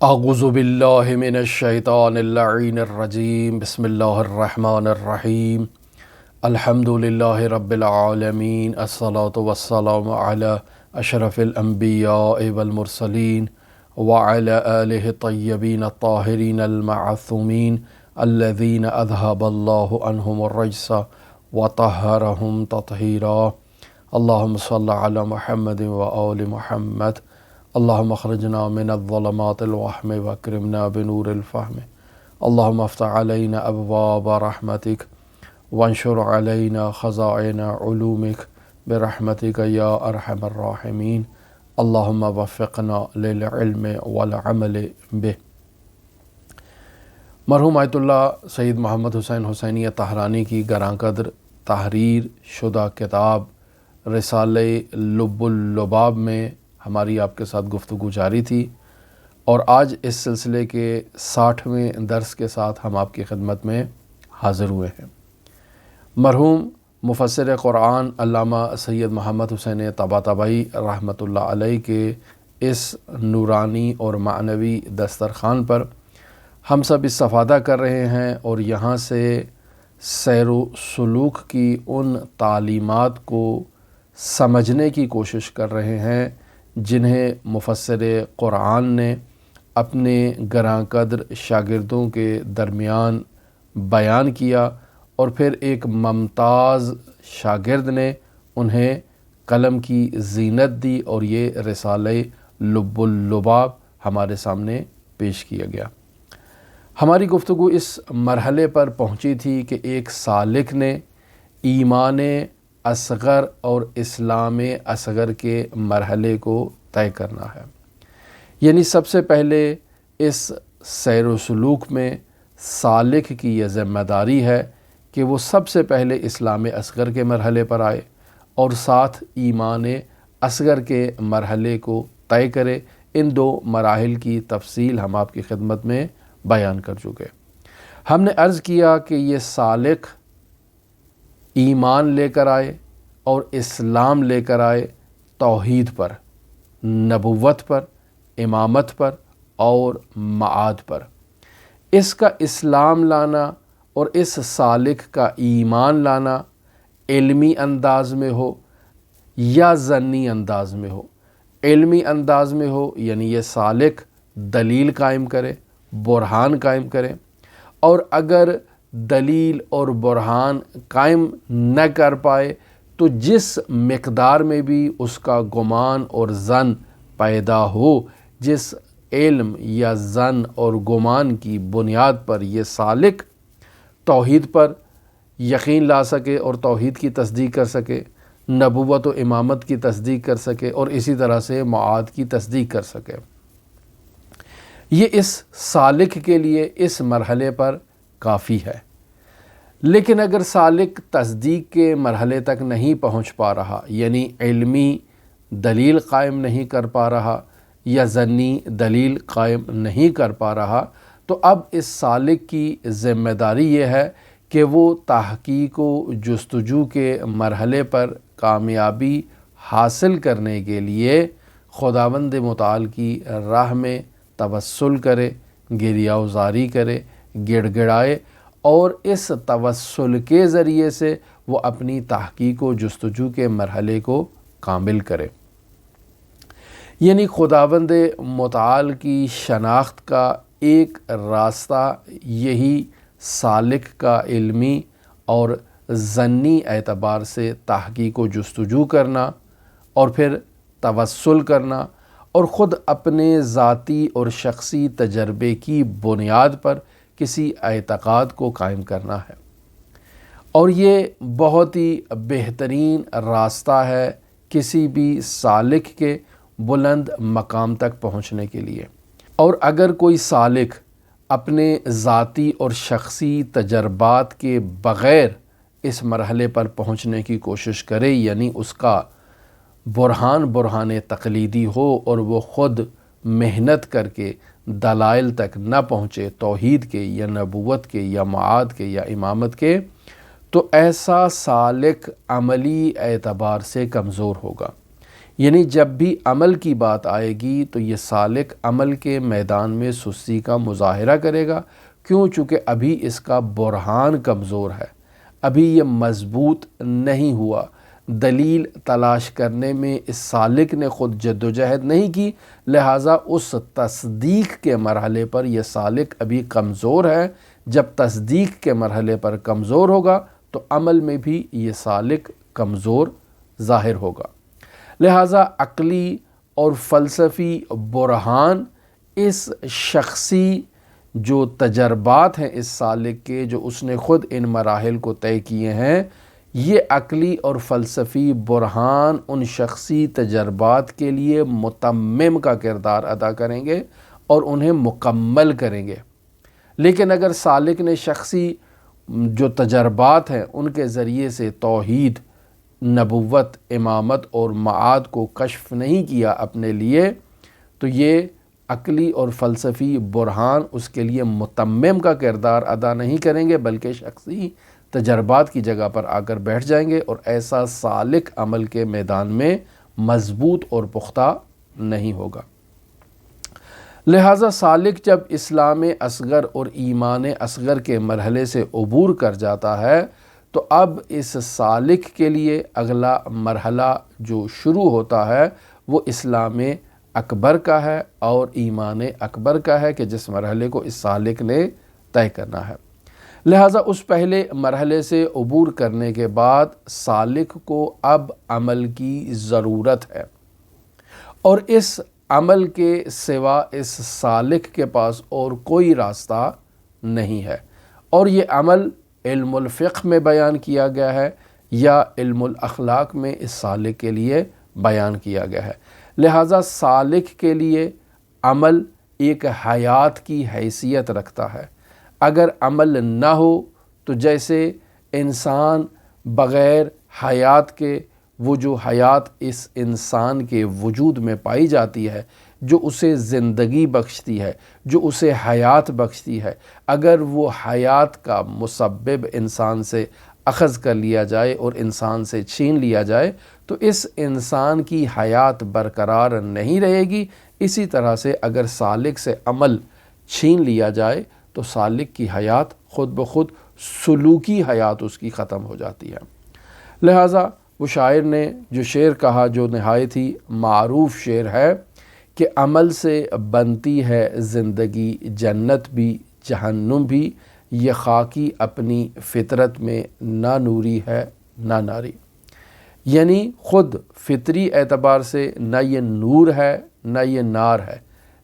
اعوذ باللہ من الشیطان اللعین الرجیم، بسم اللہ الرحمن الرحیم، الحمد للہ رب العالمین، الصلاة والسلام علی اشرف الانبیاء والمرسلین وعلی آلہ الطیبین الطاہرین المعصومین الذین اذہب اللہ عنہم الرجس وطہرہم تطہیرا۔ اللہم صل علی محمد وآل محمد، اللہم اخرجنا من الظلمات الوہم واکرمنا بنور الفہم، اللہم افتح علینا ابواب رحمتک وانشر علینا خزائن علومک برحمتک یا ارحم الراحمین، اللہم وفقنا للعلم والعمل بہ۔ مرحوم آیت اللہ سید محمد حسین حسینی طہرانی کی گراں قدر تحریر شدہ کتاب رسالہ لب اللباب میں ہماری آپ کے ساتھ گفتگو جاری تھی، اور آج اس سلسلے کے 60ویں درس کے ساتھ ہم آپ کی خدمت میں حاضر ہوئے ہیں۔ مرحوم مفسر قرآن علامہ سید محمد حسین طباطبائی رحمۃ اللہ علیہ کے اس نورانی اور معنوی دسترخوان پر ہم سب استفادہ کر رہے ہیں، اور یہاں سے سیر و سلوک کی ان تعلیمات کو سمجھنے کی کوشش کر رہے ہیں جنہیں مفسر قرآن نے اپنے گراں قدر شاگردوں کے درمیان بیان کیا، اور پھر ایک ممتاز شاگرد نے انہیں قلم کی زینت دی، اور یہ رسالہ لب اللباب ہمارے سامنے پیش کیا گیا۔ ہماری گفتگو اس مرحلے پر پہنچی تھی کہ ایک سالک نے ایمان اصغر اور اسلام اصغر کے مرحلے کو طے کرنا ہے، یعنی سب سے پہلے اس سیر و سلوک میں سالک کی یہ ذمہ داری ہے کہ وہ سب سے پہلے اسلام اصغر کے مرحلے پر آئے اور ساتھ ایمان اصغر کے مرحلے کو طے کرے۔ ان دو مراحل کی تفصیل ہم آپ کی خدمت میں بیان کر چکے۔ ہم نے عرض کیا کہ یہ سالک ایمان لے کر آئے اور اسلام لے کر آئے توحید پر، نبوت پر، امامت پر اور معاد پر۔ اس کا اسلام لانا اور اس سالک کا ایمان لانا علمی انداز میں ہو یا ظنی انداز میں ہو۔ علمی انداز میں ہو یعنی یہ سالک دلیل قائم کرے، برہان قائم کرے، اور اگر دلیل اور برہان قائم نہ کر پائے تو جس مقدار میں بھی اس کا گمان اور ظن پیدا ہو، جس علم یا ظن اور گمان کی بنیاد پر یہ سالک توحید پر یقین لا سکے اور توحید کی تصدیق کر سکے، نبوت و امامت کی تصدیق کر سکے، اور اسی طرح سے معاد کی تصدیق کر سکے، یہ اس سالک کے لیے اس مرحلے پر کافی ہے۔ لیکن اگر سالک تصدیق کے مرحلے تک نہیں پہنچ پا رہا، یعنی علمی دلیل قائم نہیں کر پا رہا یا ظنی دلیل قائم نہیں کر پا رہا، تو اب اس سالک کی ذمہ داری یہ ہے کہ وہ تحقیق و جستجو کے مرحلے پر کامیابی حاصل کرنے کے لیے خداوند متعال کی راہ میں توسل کرے، گریہ وزاری کرے، گڑ گڑائے، اور اس توسل کے ذریعے سے وہ اپنی تحقیق و جستجو کے مرحلے کو کامل کرے۔ یعنی خداوند متعال کی شناخت کا ایک راستہ یہی سالک کا علمی اور ظنی اعتبار سے تحقیق و جستجو کرنا، اور پھر توسل کرنا، اور خود اپنے ذاتی اور شخصی تجربے کی بنیاد پر کسی اعتقاد کو قائم کرنا ہے، اور یہ بہت ہی بہترین راستہ ہے کسی بھی سالک کے بلند مقام تک پہنچنے کے لیے۔ اور اگر کوئی سالک اپنے ذاتی اور شخصی تجربات کے بغیر اس مرحلے پر پہنچنے کی کوشش کرے، یعنی اس کا برہان تقلیدی ہو اور وہ خود محنت کر کے دلائل تک نہ پہنچے توحید کے یا نبوت کے یا معاد کے یا امامت کے، تو ایسا سالک عملی اعتبار سے کمزور ہوگا۔ یعنی جب بھی عمل کی بات آئے گی تو یہ سالک عمل کے میدان میں سستی کا مظاہرہ کرے گا، کیوں؟ چونکہ ابھی اس کا برہان کمزور ہے، ابھی یہ مضبوط نہیں ہوا، دلیل تلاش کرنے میں اس سالک نے خود جد و جہد نہیں کی، لہٰذا اس تصدیق کے مرحلے پر یہ سالک ابھی کمزور ہے۔ جب تصدیق کے مرحلے پر کمزور ہوگا تو عمل میں بھی یہ سالک کمزور ظاہر ہوگا۔ لہٰذا عقلی اور فلسفی برہان اس شخصی جو تجربات ہیں اس سالک کے، جو اس نے خود ان مراحل کو طے کیے ہیں، یہ عقلی اور فلسفی برہان ان شخصی تجربات کے لیے متمم کا کردار ادا کریں گے اور انہیں مکمل کریں گے۔ لیکن اگر سالک نے شخصی جو تجربات ہیں ان کے ذریعے سے توحید، نبوت، امامت اور معاد کو کشف نہیں کیا اپنے لیے، تو یہ عقلی اور فلسفی برہان اس کے لیے متمم کا کردار ادا نہیں کریں گے، بلکہ شخصی تجربات کی جگہ پر آ کر بیٹھ جائیں گے، اور ایسا سالک عمل کے میدان میں مضبوط اور پختہ نہیں ہوگا۔ لہٰذا سالک جب اسلام اصغر اور ایمان اصغر کے مرحلے سے عبور کر جاتا ہے تو اب اس سالک کے لیے اگلا مرحلہ جو شروع ہوتا ہے وہ اسلام اکبر کا ہے اور ایمان اکبر کا ہے، کہ جس مرحلے کو اس سالک نے طے کرنا ہے۔ لہٰذا اس پہلے مرحلے سے عبور کرنے کے بعد سالک کو اب عمل کی ضرورت ہے، اور اس عمل کے سوا اس سالک کے پاس اور کوئی راستہ نہیں ہے، اور یہ عمل علم الفقہ میں بیان کیا گیا ہے یا علم الاخلاق میں اس سالک کے لیے بیان کیا گیا ہے۔ لہٰذا سالک کے لیے عمل ایک حیات کی حیثیت رکھتا ہے۔ اگر عمل نہ ہو تو جیسے انسان بغیر حیات کے، وہ جو حیات اس انسان کے وجود میں پائی جاتی ہے، جو اسے زندگی بخشتی ہے، جو اسے حیات بخشتی ہے، اگر وہ حیات کا مسبب انسان سے اخذ کر لیا جائے اور انسان سے چھین لیا جائے تو اس انسان کی حیات برقرار نہیں رہے گی۔ اسی طرح سے اگر سالک سے عمل چھین لیا جائے تو سالک کی حیات خود بخود سلوکی حیات اس کی ختم ہو جاتی ہے۔ لہٰذا وہ شاعر نے جو شعر کہا، جو نہایت ہی معروف شعر ہے کہ عمل سے بنتی ہے زندگی جنت بھی جہنم بھی، یہ خاکی اپنی فطرت میں نہ نوری ہے نہ ناری۔ یعنی خود فطری اعتبار سے نہ یہ نور ہے نہ یہ نار ہے،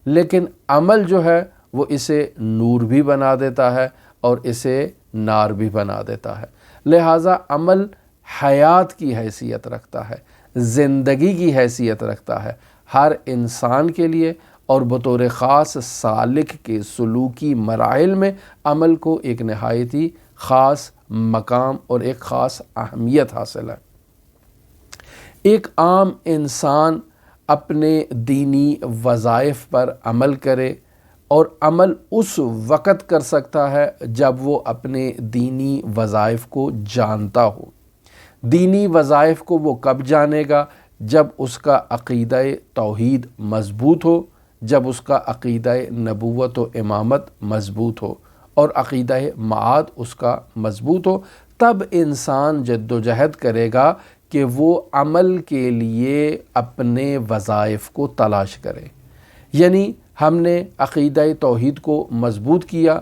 لیکن عمل جو ہے وہ اسے نور بھی بنا دیتا ہے اور اسے نار بھی بنا دیتا ہے۔ لہٰذا عمل حیات کی حیثیت رکھتا ہے، زندگی کی حیثیت رکھتا ہے ہر انسان کے لیے، اور بطور خاص سالک کے سلوکی مراحل میں عمل کو ایک نہایت ہی خاص مقام اور ایک خاص اہمیت حاصل ہے۔ ایک عام انسان اپنے دینی وظائف پر عمل کرے، اور عمل اس وقت کر سکتا ہے جب وہ اپنے دینی وظائف کو جانتا ہو۔ دینی وظائف کو وہ کب جانے گا؟ جب اس کا عقیدہ توحید مضبوط ہو، جب اس کا عقیدہ نبوت و امامت مضبوط ہو اور عقیدہ معاد اس کا مضبوط ہو، تب انسان جد و جہد کرے گا کہ وہ عمل کے لیے اپنے وظائف کو تلاش کرے۔ یعنی ہم نے عقیدہ توحید کو مضبوط کیا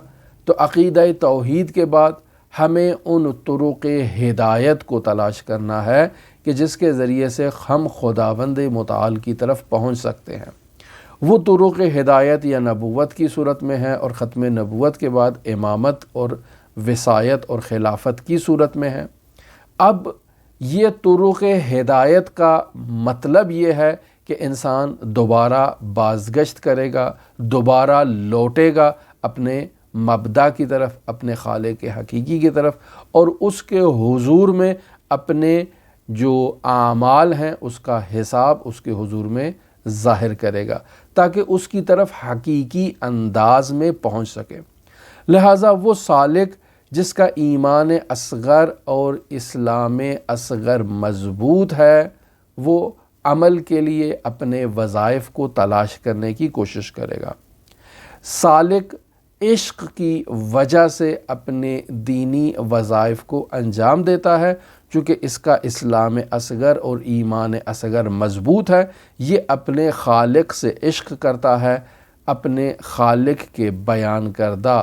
تو عقیدہ توحید کے بعد ہمیں ان طرق ہدایت کو تلاش کرنا ہے کہ جس کے ذریعے سے ہم خداوند متعال کی طرف پہنچ سکتے ہیں۔ وہ طرق ہدایت یا نبوت کی صورت میں ہے، اور ختم نبوت کے بعد امامت اور وصایت اور خلافت کی صورت میں ہے۔ اب یہ طرق ہدایت کا مطلب یہ ہے کہ انسان دوبارہ بازگشت کرے گا، دوبارہ لوٹے گا اپنے مبدا کی طرف، اپنے خالق حقیقی کی طرف، اور اس کے حضور میں اپنے جو اعمال ہیں اس کا حساب اس کے حضور میں ظاہر کرے گا تاکہ اس کی طرف حقیقی انداز میں پہنچ سکے۔ لہٰذا وہ سالک جس کا ایمان اصغر اور اسلام اصغر مضبوط ہے، وہ عمل کے لیے اپنے وظائف کو تلاش کرنے کی کوشش کرے گا۔ سالک عشق کی وجہ سے اپنے دینی وظائف کو انجام دیتا ہے، چونکہ اس کا اسلام اصغر اور ایمان اصغر مضبوط ہے۔ یہ اپنے خالق سے عشق کرتا ہے، اپنے خالق کے بیان کردہ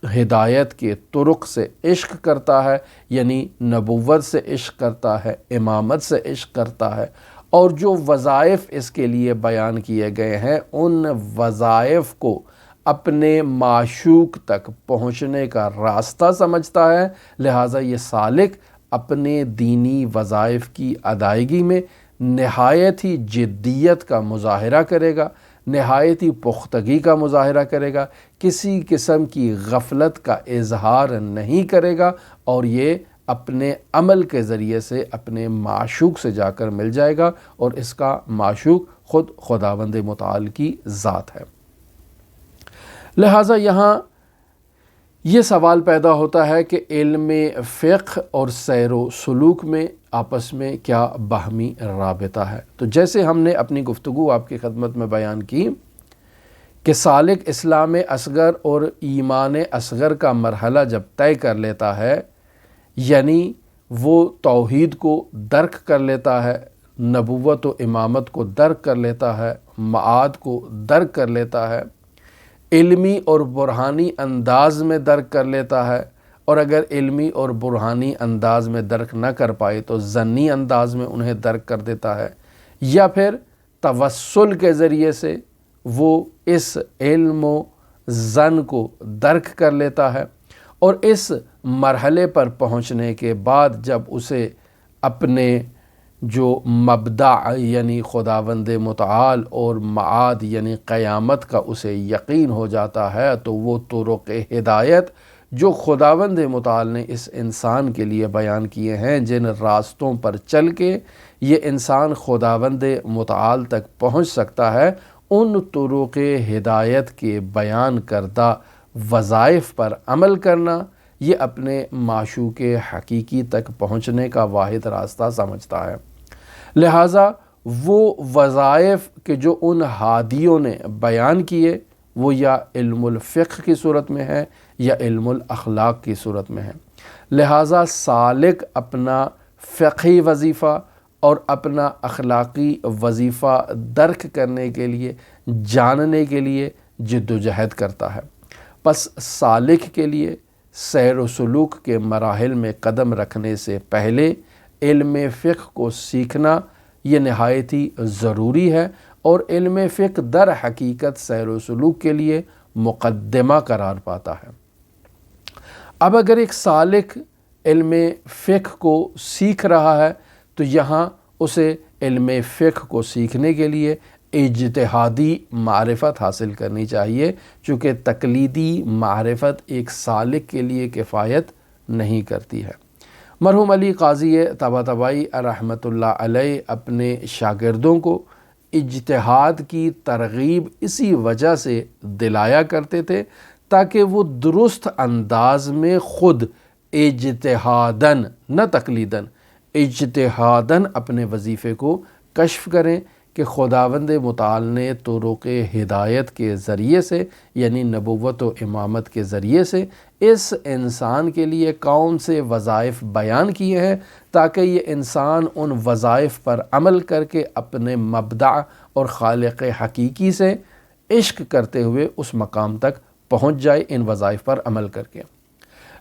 ہدایت کے طرق سے عشق کرتا ہے، یعنی نبوت سے عشق کرتا ہے، امامت سے عشق کرتا ہے، اور جو وظائف اس کے لیے بیان کیے گئے ہیں ان وظائف کو اپنے معشوق تک پہنچنے کا راستہ سمجھتا ہے۔ لہٰذا یہ سالک اپنے دینی وظائف کی ادائیگی میں نہایت ہی جدیت کا مظاہرہ کرے گا، نہایت ہی پختگی کا مظاہرہ کرے گا، کسی قسم کی غفلت کا اظہار نہیں کرے گا، اور یہ اپنے عمل کے ذریعے سے اپنے معشوق سے جا کر مل جائے گا، اور اس کا معشوق خود خداوند متعال کی ذات ہے۔ لہٰذا یہاں یہ سوال پیدا ہوتا ہے کہ علم فقہ اور سیر و سلوک میں آپس میں کیا باہمی رابطہ ہے؟ تو جیسے ہم نے اپنی گفتگو آپ کی خدمت میں بیان کی کہ سالک اسلام اصغر اور ایمان اصغر کا مرحلہ جب طے کر لیتا ہے، یعنی وہ توحید کو درک کر لیتا ہے، نبوت و امامت کو درک کر لیتا ہے، معاد کو درک کر لیتا ہے، علمی اور برہانی انداز میں درک کر لیتا ہے، اور اگر علمی اور برہانی انداز میں درک نہ کر پائے تو ظنی انداز میں انہیں درک کر دیتا ہے، یا پھر توسل کے ذریعے سے وہ اس علم و ظن کو درک کر لیتا ہے، اور اس مرحلے پر پہنچنے کے بعد جب اسے اپنے جو مبدع یعنی خداوند متعال اور معاد یعنی قیامت کا اسے یقین ہو جاتا ہے، تو وہ طرق ہدایت جو خداوند متعال نے اس انسان کے لیے بیان کیے ہیں، جن راستوں پر چل کے یہ انسان خداوند متعال تک پہنچ سکتا ہے، ان طرق ہدایت کے بیان کردہ وظائف پر عمل کرنا یہ اپنے معشوق حقیقی تک پہنچنے کا واحد راستہ سمجھتا ہے۔ لہٰذا وہ وظائف کہ جو ان ہادیوں نے بیان کیے وہ یا علم الفقہ کی صورت میں ہے یا علم الاخلاق کی صورت میں ہے۔ لہٰذا سالک اپنا فقہی وظیفہ اور اپنا اخلاقی وظیفہ درک کرنے کے لیے، جاننے کے لیے جد و جہد کرتا ہے۔ پس سالک کے لیے سیر و سلوک کے مراحل میں قدم رکھنے سے پہلے علم فقہ کو سیکھنا یہ نہایت ہی ضروری ہے، اور علم فقہ در حقیقت سیر و سلوک کے لیے مقدمہ قرار پاتا ہے۔ اب اگر ایک سالک علم فقہ کو سیکھ رہا ہے تو یہاں اسے علم فقہ کو سیکھنے کے لیے اجتہادی معرفت حاصل کرنی چاہیے، چونکہ تقلیدی معرفت ایک سالک کے لیے کفایت نہیں کرتی ہے۔ مرحوم علی قاضی طباطبائی رحمۃ اللہ علیہ اپنے شاگردوں کو اجتہاد کی ترغیب اسی وجہ سے دلایا کرتے تھے تاکہ وہ درست انداز میں خود اجتہاداً نہ تقلیداً اجتہاداً اپنے وظیفے کو کشف کریں کہ خداوند متعال نے طرق ہدایت کے ذریعے سے یعنی نبوت و امامت کے ذریعے سے اس انسان کے لیے کون سے وظائف بیان کیے ہیں، تاکہ یہ انسان ان وظائف پر عمل کر کے اپنے مبدع اور خالق حقیقی سے عشق کرتے ہوئے اس مقام تک پہنچ جائے ان وظائف پر عمل کر کے۔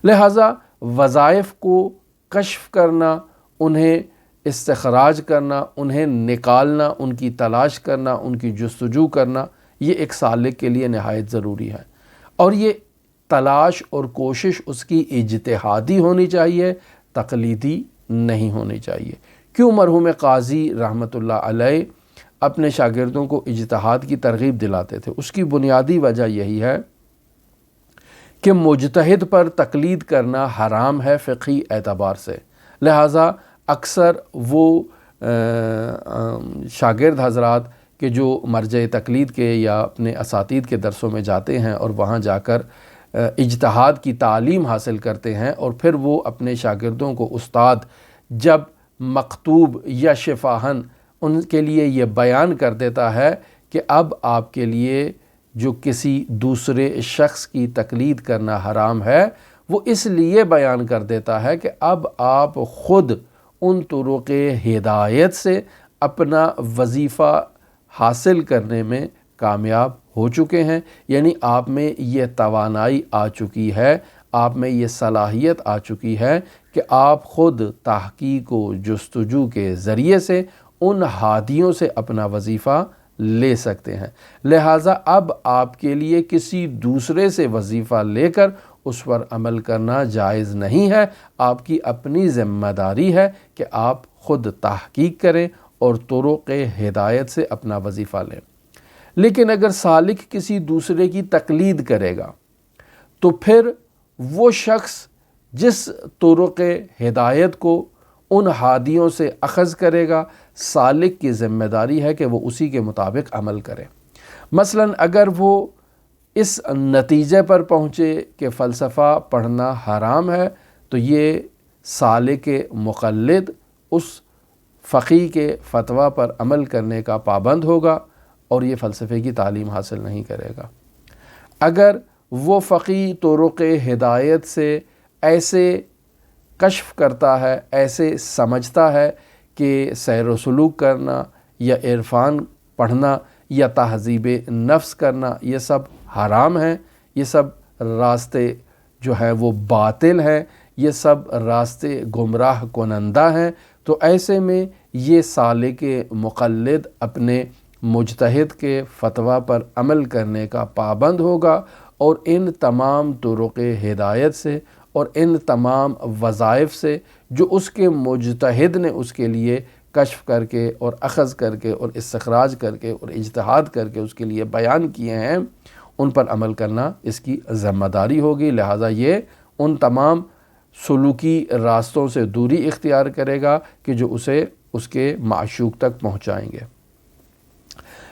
لہٰذا وظائف کو کشف کرنا، انہیں استخراج کرنا، انہیں نکالنا، ان کی تلاش کرنا، ان کی جستجو کرنا، یہ ایک سالک کے لیے نہایت ضروری ہے، اور یہ تلاش اور کوشش اس کی اجتہادی ہونی چاہیے، تقلیدی نہیں ہونی چاہیے۔ کیوں مرحوم قاضی رحمۃ اللہ علیہ اپنے شاگردوں کو اجتہاد کی ترغیب دلاتے تھے؟ اس کی بنیادی وجہ یہی ہے کہ مجتہد پر تقلید کرنا حرام ہے فقہی اعتبار سے، لہٰذا اکثر وہ شاگرد حضرات کہ جو مرجع تقلید کے یا اپنے اساتید کے درسوں میں جاتے ہیں اور وہاں جا کر اجتہاد کی تعلیم حاصل کرتے ہیں، اور پھر وہ اپنے شاگردوں کو استاد جب مکتوب یا شفاہن ان کے لیے یہ بیان کر دیتا ہے کہ اب آپ کے لیے جو کسی دوسرے شخص کی تقلید کرنا حرام ہے، وہ اس لیے بیان کر دیتا ہے کہ اب آپ خود ان طرق ہدایت سے اپنا وظیفہ حاصل کرنے میں کامیاب ہو چکے ہیں، یعنی آپ میں یہ توانائی آ چکی ہے، آپ میں یہ صلاحیت آ چکی ہے کہ آپ خود تحقیق و جستجو کے ذریعے سے ان ہادیوں سے اپنا وظیفہ لے سکتے ہیں۔ لہٰذا اب آپ کے لیے کسی دوسرے سے وظیفہ لے کر اس پر عمل کرنا جائز نہیں ہے۔ آپ کی اپنی ذمہ داری ہے کہ آپ خود تحقیق کریں اور طرق ہدایت سے اپنا وظیفہ لیں۔ لیکن اگر سالک کسی دوسرے کی تقلید کرے گا تو پھر وہ شخص جس طرق ہدایت کو ان ہادیوں سے اخذ کرے گا، سالک کی ذمہ داری ہے کہ وہ اسی کے مطابق عمل کرے۔ مثلا اگر وہ اس نتیجے پر پہنچے کہ فلسفہ پڑھنا حرام ہے تو یہ سالک مقلد اس فقیہ کے فتویٰ پر عمل کرنے کا پابند ہوگا اور یہ فلسفے کی تعلیم حاصل نہیں کرے گا۔ اگر وہ فقیہ طرق ہدایت سے ایسے کشف کرتا ہے، ایسے سمجھتا ہے کہ سیر و سلوک کرنا یا عرفان پڑھنا یا تہذیب نفس کرنا یہ سب حرام ہیں، یہ سب راستے جو ہے وہ باطل ہیں، یہ سب راستے گمراہ کنندہ ہیں، تو ایسے میں یہ سالک مقلد اپنے مجتہد کے فتویٰ پر عمل کرنے کا پابند ہوگا اور ان تمام طرق ہدایت سے اور ان تمام وظائف سے جو اس کے مجتہد نے اس کے لیے کشف کر کے اور اخذ کر کے اور استخراج کر کے اور اجتہاد کر کے اس کے لیے بیان کیے ہیں، ان پر عمل کرنا اس کی ذمہ داری ہوگی۔ لہٰذا یہ ان تمام سلوکی راستوں سے دوری اختیار کرے گا کہ جو اسے اس کے معشوق تک پہنچائیں گے۔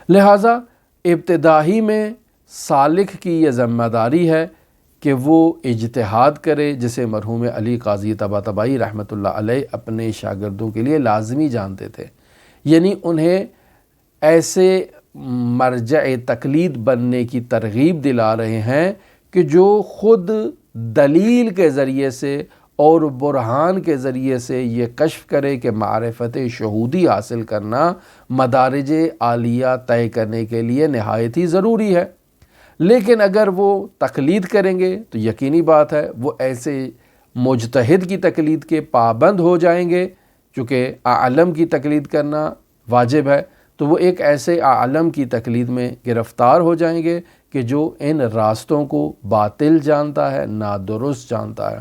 لہٰذا ابتدائی میں سالک کی یہ ذمہ داری ہے کہ وہ اجتہاد کرے، جسے مرحوم علی قاضی طباطبائی رحمۃ اللہ علیہ اپنے شاگردوں کے لیے لازمی جانتے تھے، یعنی انہیں ایسے مرجع تقلید بننے کی ترغیب دلا رہے ہیں کہ جو خود دلیل کے ذریعے سے اور برہان کے ذریعے سے یہ کشف کرے کہ معرفت شہودی حاصل کرنا مدارج عالیہ طے کرنے کے لیے نہایت ہی ضروری ہے۔ لیکن اگر وہ تقلید کریں گے تو یقینی بات ہے وہ ایسے مجتہد کی تقلید کے پابند ہو جائیں گے، چونکہ اعلم کی تقلید کرنا واجب ہے، تو وہ ایک ایسے اعلم کی تقلید میں گرفتار ہو جائیں گے کہ جو ان راستوں کو باطل جانتا ہے، نادرست جانتا ہے۔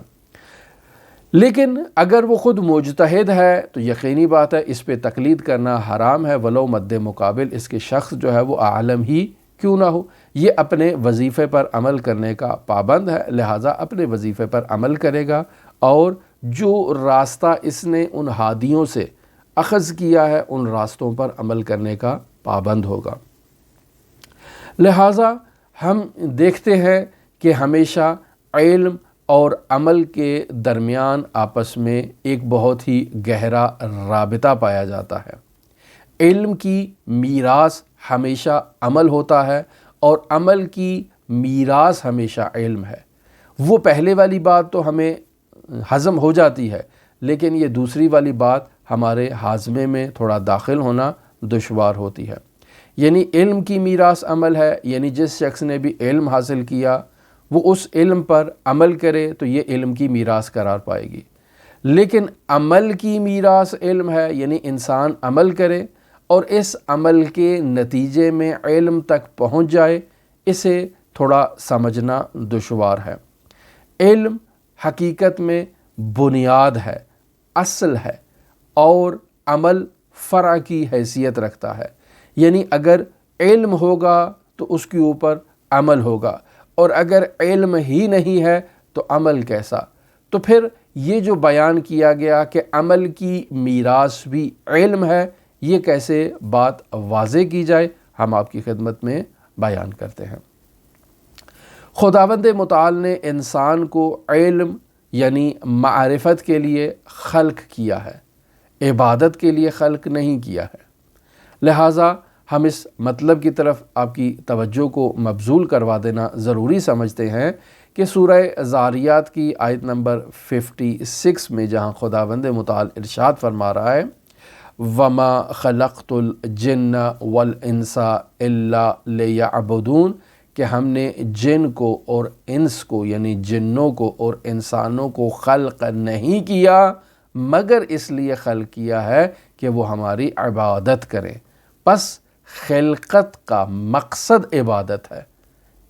لیکن اگر وہ خود مجتہد ہے تو یقینی بات ہے اس پہ تقلید کرنا حرام ہے، ولو مد مقابل اس کے شخص جو ہے وہ عالم ہی کیوں نہ ہو، یہ اپنے وظیفے پر عمل کرنے کا پابند ہے، لہٰذا اپنے وظیفے پر عمل کرے گا اور جو راستہ اس نے ان ہادیوں سے اخذ کیا ہے ان راستوں پر عمل کرنے کا پابند ہوگا۔ لہٰذا ہم دیکھتے ہیں کہ ہمیشہ علم اور عمل کے درمیان آپس میں ایک بہت ہی گہرا رابطہ پایا جاتا ہے۔ علم کی میراث ہمیشہ عمل ہوتا ہے اور عمل کی میراث ہمیشہ علم ہے۔ وہ پہلے والی بات تو ہمیں ہضم ہو جاتی ہے، لیکن یہ دوسری والی بات ہمارے ہاضمے میں تھوڑا داخل ہونا دشوار ہوتی ہے۔ یعنی علم کی میراث عمل ہے، یعنی جس شخص نے بھی علم حاصل کیا وہ اس علم پر عمل کرے تو یہ علم کی میراث قرار پائے گی۔ لیکن عمل کی میراث علم ہے، یعنی انسان عمل کرے اور اس عمل کے نتیجے میں علم تک پہنچ جائے، اسے تھوڑا سمجھنا دشوار ہے۔ علم حقیقت میں بنیاد ہے، اصل ہے، اور عمل فرع کی حیثیت رکھتا ہے۔ یعنی اگر علم ہوگا تو اس کے اوپر عمل ہوگا، اور اگر علم ہی نہیں ہے تو عمل کیسا؟ تو پھر یہ جو بیان کیا گیا کہ عمل کی میراث بھی علم ہے، یہ کیسے بات واضح کی جائے، ہم آپ کی خدمت میں بیان کرتے ہیں۔ خداوند متعال نے انسان کو علم یعنی معرفت کے لیے خلق کیا ہے، عبادت کے لیے خلق نہیں کیا ہے۔ لہٰذا ہم اس مطلب کی طرف آپ کی توجہ کو مبذول کروا دینا ضروری سمجھتے ہیں کہ سورہ ذاریات کی آیت نمبر 56 میں جہاں خداوند متعال ارشاد فرما رہا ہے وَمَا خَلَقْتُ الْجِنَّ وَالْإِنسَ إِلَّا لِيَعْبُدُونَ کہ ہم نے جن کو اور انس کو یعنی جنوں کو اور انسانوں کو خلق نہیں کیا مگر اس لیے خلق کیا ہے کہ وہ ہماری عبادت کریں۔ پس خلقت کا مقصد عبادت ہے۔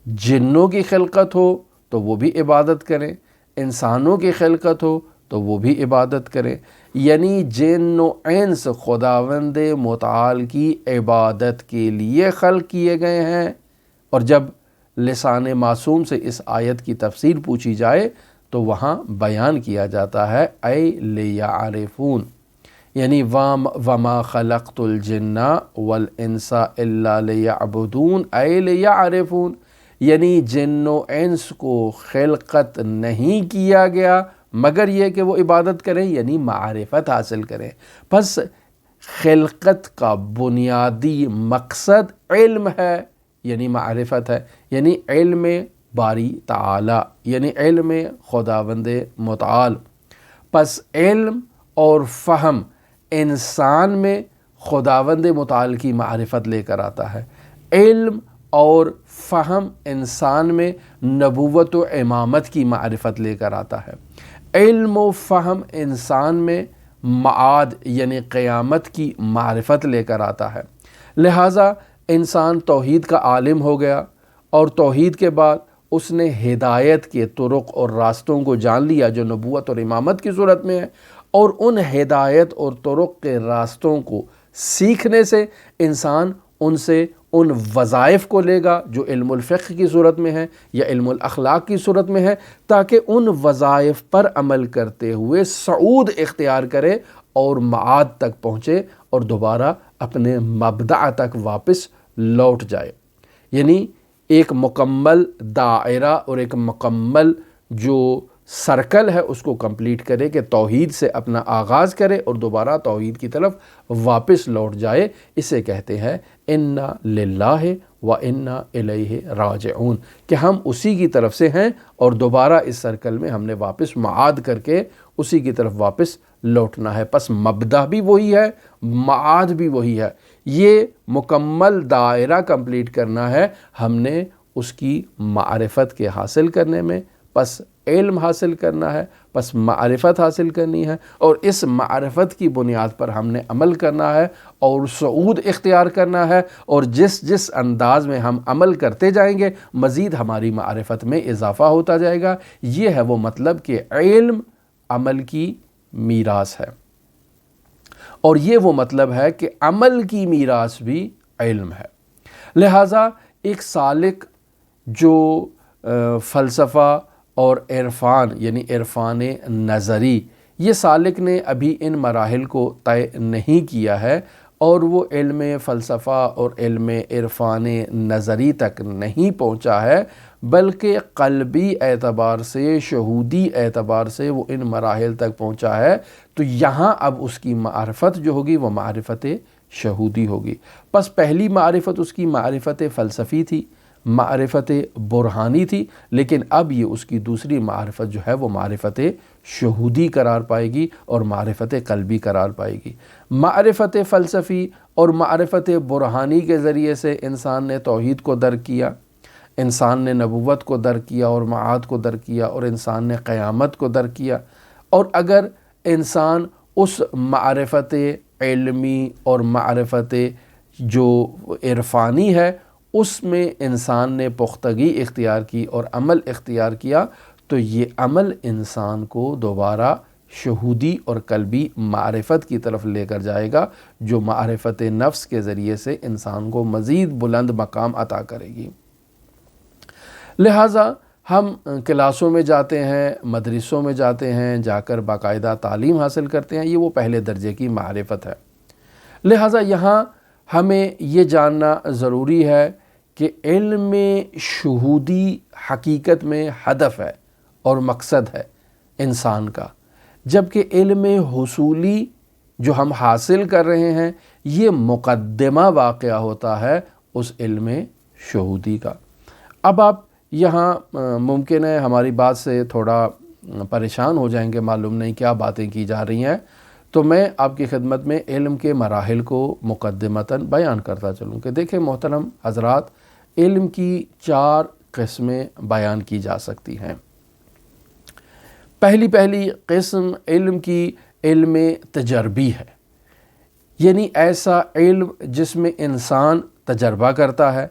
جنوں کی خلقت ہو تو وہ بھی عبادت کریں، انسانوں کی خلقت ہو تو وہ بھی عبادت کریں، یعنی جن و انس خداوند متعال کی عبادت کے لیے خلق کیے گئے ہیں۔ اور جب لسان معصوم سے اس آیت کی تفسیر پوچھی جائے تو وہاں بیان کیا جاتا ہے اے لیعرفون، یعنی وما خلقت الجن والانس الا لیعبدون اے لیعرفون، یعنی جن و انس کو خلقت نہیں کیا گیا مگر یہ کہ وہ عبادت کریں یعنی معرفت حاصل کریں۔ پس خلقت کا بنیادی مقصد علم ہے یعنی معرفت ہے، یعنی علم باری تعالی یعنی علم خداوند متعال۔ پس علم اور فہم انسان میں خداوند متعال کی معرفت لے کر آتا ہے، علم اور فہم انسان میں نبوت و امامت کی معرفت لے کر آتا ہے، علم و فہم انسان میں معاد یعنی قیامت کی معرفت لے کر آتا ہے۔ لہٰذا انسان توحید کا عالم ہو گیا اور توحید کے بعد اس نے ہدایت کے طرق اور راستوں کو جان لیا جو نبوت اور امامت کی صورت میں ہے، اور ان ہدایت اور طرق کے راستوں کو سیکھنے سے انسان ان سے ان وظائف کو لے گا جو علم الفقہ کی صورت میں ہے یا علم الاخلاق کی صورت میں ہے، تاکہ ان وظائف پر عمل کرتے ہوئے صعود اختیار کرے اور معاد تک پہنچے اور دوبارہ اپنے مبدأ تک واپس لوٹ جائے، یعنی ایک مکمل دائرہ اور ایک مکمل جو سرکل ہے اس کو کمپلیٹ کرے کہ توحید سے اپنا آغاز کرے اور دوبارہ توحید کی طرف واپس لوٹ جائے۔ اسے کہتے ہیں انا للہ و انا الیہ راجعون، کہ ہم اسی کی طرف سے ہیں اور دوبارہ اس سرکل میں ہم نے واپس معاد کر کے اسی کی طرف واپس لوٹنا ہے۔ پس مبدأ بھی وہی ہے، معاد بھی وہی ہے، یہ مکمل دائرہ کمپلیٹ کرنا ہے ہم نے اس کی معرفت کے حاصل کرنے میں۔ پس علم حاصل کرنا ہے، پس معرفت حاصل کرنی ہے، اور اس معرفت کی بنیاد پر ہم نے عمل کرنا ہے اور صعود اختیار کرنا ہے، اور جس انداز میں ہم عمل کرتے جائیں گے مزید ہماری معرفت میں اضافہ ہوتا جائے گا۔ یہ ہے وہ مطلب کہ علم عمل کی میراث ہے، اور یہ وہ مطلب ہے کہ عمل کی میراث بھی علم ہے۔ لہٰذا ایک سالک جو فلسفہ اور عرفان یعنی عرفان نظری، یہ سالک نے ابھی ان مراحل کو طے نہیں کیا ہے اور وہ علم فلسفہ اور علم عرفان نظری تک نہیں پہنچا ہے، بلکہ قلبی اعتبار سے شہودی اعتبار سے وہ ان مراحل تک پہنچا ہے، تو یہاں اب اس کی معرفت جو ہوگی وہ معرفت شہودی ہوگی۔ پس پہلی معرفت اس کی معرفت فلسفی تھی، معرفت برہانی تھی، لیکن اب یہ اس کی دوسری معرفت جو ہے وہ معرفت شہودی قرار پائے گی اور معرفت قلبی قرار پائے گی۔ معرفت فلسفی اور معرفت برہانی کے ذریعے سے انسان نے توحید کو درک کیا، انسان نے نبوت کو درک کیا اور معاد کو درک کیا، اور انسان نے قیامت کو درک کیا۔ اور اگر انسان اس معرفت علمی اور معرفت جو عرفانی ہے اس میں انسان نے پختگی اختیار کی اور عمل اختیار کیا، تو یہ عمل انسان کو دوبارہ شہودی اور قلبی معرفت کی طرف لے کر جائے گا، جو معرفت نفس کے ذریعے سے انسان کو مزید بلند مقام عطا کرے گی۔ لہٰذا ہم کلاسوں میں جاتے ہیں، مدرسوں میں جاتے ہیں، جا کر باقاعدہ تعلیم حاصل کرتے ہیں، یہ وہ پہلے درجے کی معرفت ہے۔ لہٰذا یہاں ہمیں یہ جاننا ضروری ہے کہ علم شہودی حقیقت میں ہدف ہے اور مقصد ہے انسان کا، جبکہ علم حصولی جو ہم حاصل کر رہے ہیں یہ مقدمہ واقعہ ہوتا ہے اس علم شہودی کا۔ اب آپ یہاں ممکن ہے ہماری بات سے تھوڑا پریشان ہو جائیں گے، معلوم نہیں کیا باتیں کی جا رہی ہیں، تو میں آپ کی خدمت میں علم کے مراحل کو مقدمتاً بیان کرتا چلوں کہ دیکھیں محترم حضرات، علم کی 4 قسمیں بیان کی جا سکتی ہیں۔ پہلی قسم علم کی علم تجربی ہے، یعنی ایسا علم جس میں انسان تجربہ کرتا ہے،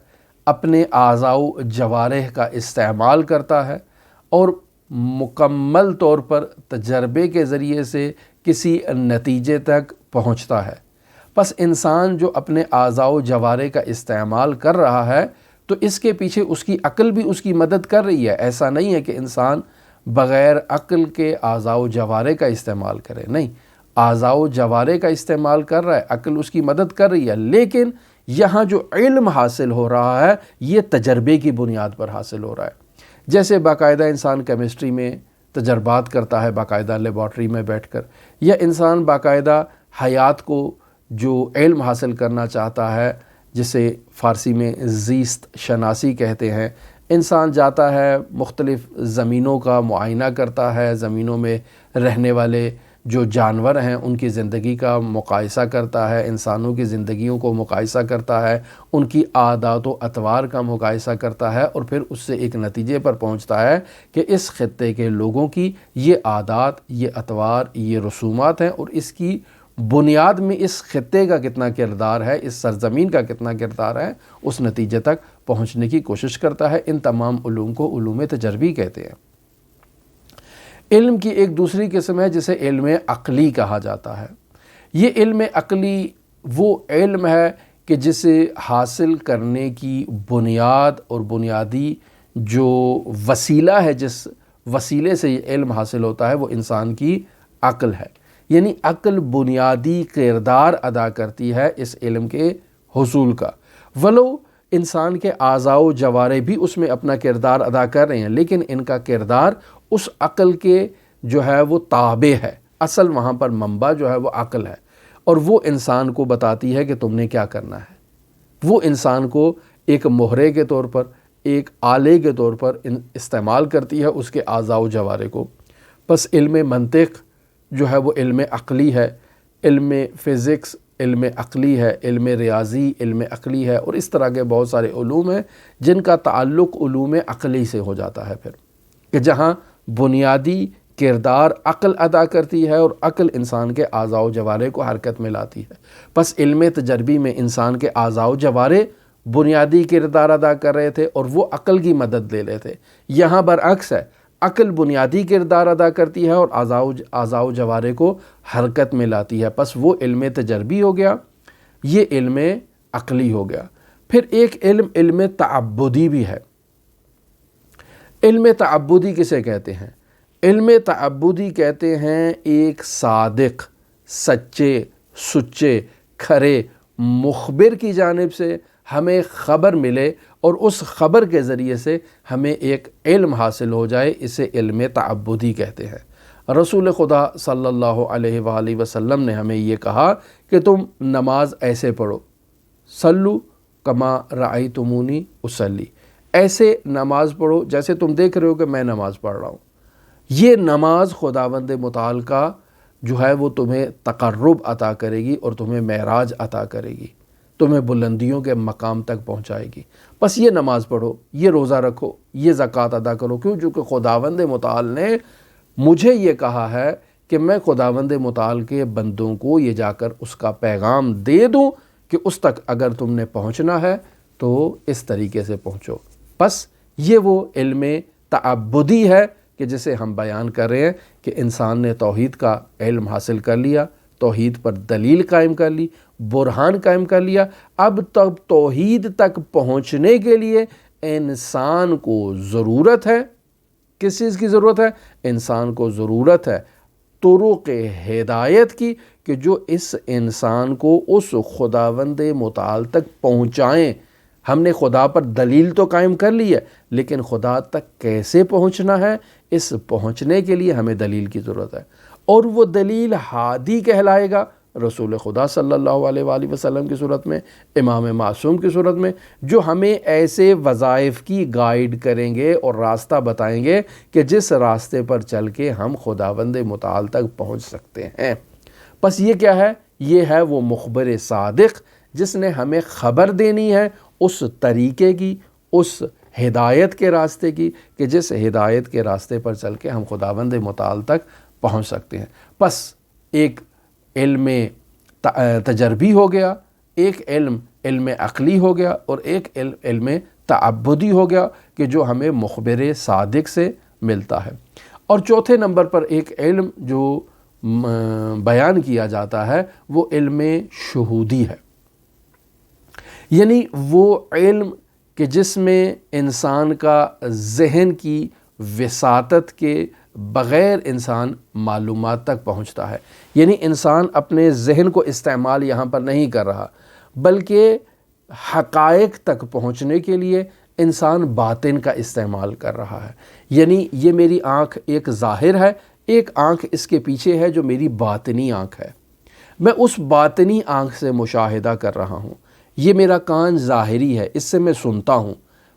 اپنے اعضاء و جوارح کا استعمال کرتا ہے اور مکمل طور پر تجربے کے ذریعے سے کسی نتیجے تک پہنچتا ہے۔ پس انسان جو اپنے اعضاء و جوارح کا استعمال کر رہا ہے تو اس کے پیچھے اس کی عقل بھی اس کی مدد کر رہی ہے۔ ایسا نہیں ہے کہ انسان بغیر عقل کے اعضاء و جوارح کا استعمال کرے، نہیں، اعضاء و جوارح کا استعمال کر رہا ہے، عقل اس کی مدد کر رہی ہے، لیکن یہاں جو علم حاصل ہو رہا ہے یہ تجربے کی بنیاد پر حاصل ہو رہا ہے۔ جیسے باقاعدہ انسان کیمسٹری میں تجربات کرتا ہے باقاعدہ لیبارٹری میں بیٹھ کر، یا انسان باقاعدہ حیات کو جو علم حاصل کرنا چاہتا ہے جسے فارسی میں زیست شناسی کہتے ہیں، انسان جاتا ہے مختلف زمینوں کا معائنہ کرتا ہے، زمینوں میں رہنے والے جو جانور ہیں ان کی زندگی کا مقایسہ کرتا ہے، انسانوں کی زندگیوں کو مقایسہ کرتا ہے، ان کی عادات و اطوار کا مقایسہ کرتا ہے، اور پھر اس سے ایک نتیجے پر پہنچتا ہے کہ اس خطے کے لوگوں کی یہ عادات، یہ اطوار، یہ رسومات ہیں، اور اس کی بنیاد میں اس خطے کا کتنا کردار ہے، اس سرزمین کا کتنا کردار ہے، اس نتیجے تک پہنچنے کی کوشش کرتا ہے۔ ان تمام علوم کو علوم تجربی کہتے ہیں۔ علم کی ایک دوسری قسم ہے جسے علم عقلی کہا جاتا ہے۔ یہ علم عقلی وہ علم ہے کہ جسے حاصل کرنے کی بنیاد اور بنیادی جو وسیلہ ہے، جس وسیلے سے یہ علم حاصل ہوتا ہے، وہ انسان کی عقل ہے، یعنی عقل بنیادی کردار ادا کرتی ہے اس علم کے حصول کا۔ ولو انسان کے اعضاء و جوارح بھی اس میں اپنا کردار ادا کر رہے ہیں، لیکن ان کا کردار اس عقل کے جو ہے وہ تابع ہے۔ اصل وہاں پر منبع جو ہے وہ عقل ہے، اور وہ انسان کو بتاتی ہے کہ تم نے کیا کرنا ہے۔ وہ انسان کو ایک مہرے کے طور پر، ایک آلے کے طور پر استعمال کرتی ہے اس کے اعضاء و جوارح کو۔ بس علم منطق جو ہے وہ علم عقلی ہے، علم فزکس علم عقلی ہے، علم ریاضی علم عقلی ہے، اور اس طرح کے بہت سارے علوم ہیں جن کا تعلق علوم عقلی سے ہو جاتا ہے، پھر کہ جہاں بنیادی کردار عقل ادا کرتی ہے اور عقل انسان کے اعضاء و جوارح کو حرکت میں لاتی ہے۔ پس علم تجربی میں انسان کے اعضاء و جوارح بنیادی کردار ادا کر رہے تھے اور وہ عقل کی مدد لے رہے تھے۔ یہاں برعکس ہے، عقل بنیادی کردار ادا کرتی ہے اور اعضاء و جوارح کو حرکت میں لاتی ہے۔ پس وہ علم تجربی ہو گیا، یہ علم عقلی ہو گیا۔ پھر ایک علم تعبدی بھی ہے۔ علم تعبدی کسے کہتے ہیں؟ علم تعبدی کہتے ہیں ایک صادق، سچے، سچے، کھرے مخبر کی جانب سے ہمیں خبر ملے اور اس خبر کے ذریعے سے ہمیں ایک علم حاصل ہو جائے، اسے علم تعبدی کہتے ہیں۔ رسول خدا صلی اللہ علیہ وآلہ وسلم نے ہمیں یہ کہا کہ تم نماز ایسے پڑھو، صلو کما رأیتمونی اصلی، ایسے نماز پڑھو جیسے تم دیکھ رہے ہو کہ میں نماز پڑھ رہا ہوں۔ یہ نماز خداوند متعال کا جو ہے وہ تمہیں تقرب عطا کرے گی اور تمہیں معراج عطا کرے گی، تمہیں بلندیوں کے مقام تک پہنچائے گی۔ بس یہ نماز پڑھو، یہ روزہ رکھو، یہ زکوٰۃ ادا کرو، کیوں؟ جو کہ خداوند متعال نے مجھے یہ کہا ہے کہ میں خداوند متعال کے بندوں کو یہ جا کر اس کا پیغام دے دوں کہ اس تک اگر تم نے پہنچنا ہے تو اس طریقے سے پہنچو۔ بس یہ وہ علم تعبدی ہے کہ جسے ہم بیان کر رہے ہیں کہ انسان نے توحید کا علم حاصل کر لیا، توحید پر دلیل قائم کر لی، برہان قائم کر لیا۔ اب تک توحید تک پہنچنے کے لیے انسان کو ضرورت ہے، کس چیز کی ضرورت ہے؟ انسان کو ضرورت ہے طرق ہدایت کی، کہ جو اس انسان کو اس خداوند متعال تک پہنچائیں۔ ہم نے خدا پر دلیل تو قائم کر لی ہے، لیکن خدا تک کیسے پہنچنا ہے، اس پہنچنے کے لیے ہمیں دلیل کی ضرورت ہے، اور وہ دلیل ہادی کہلائے گا، رسول خدا صلی اللہ علیہ وآلہ وسلم کی صورت میں، امام معصوم کی صورت میں، جو ہمیں ایسے وظائف کی گائیڈ کریں گے اور راستہ بتائیں گے کہ جس راستے پر چل کے ہم خداوند متعال تک پہنچ سکتے ہیں۔ پس یہ کیا ہے؟ یہ ہے وہ مخبر صادق جس نے ہمیں خبر دینی ہے اس طریقے کی، اس ہدایت کے راستے کی، کہ جس ہدایت کے راستے پر چل کے ہم خداوند متعال تک پہنچ سکتے ہیں۔ پس ایک علم تجربی ہو گیا، ایک علم عقلی ہو گیا، اور ایک علم تعبدی ہو گیا کہ جو ہمیں مخبر صادق سے ملتا ہے۔ اور چوتھے نمبر پر ایک علم جو بیان کیا جاتا ہے وہ علم شہودی ہے، یعنی وہ علم کہ جس میں انسان کا ذہن کی وساطت کے بغیر انسان معلومات تک پہنچتا ہے، یعنی انسان اپنے ذہن کو استعمال یہاں پر نہیں کر رہا، بلکہ حقائق تک پہنچنے کے لیے انسان باطن کا استعمال کر رہا ہے۔ یعنی یہ میری آنکھ ایک ظاہر ہے، ایک آنکھ اس کے پیچھے ہے جو میری باطنی آنکھ ہے، میں اس باطنی آنکھ سے مشاہدہ کر رہا ہوں۔ یہ میرا کان ظاہری ہے، اس سے میں سنتا ہوں،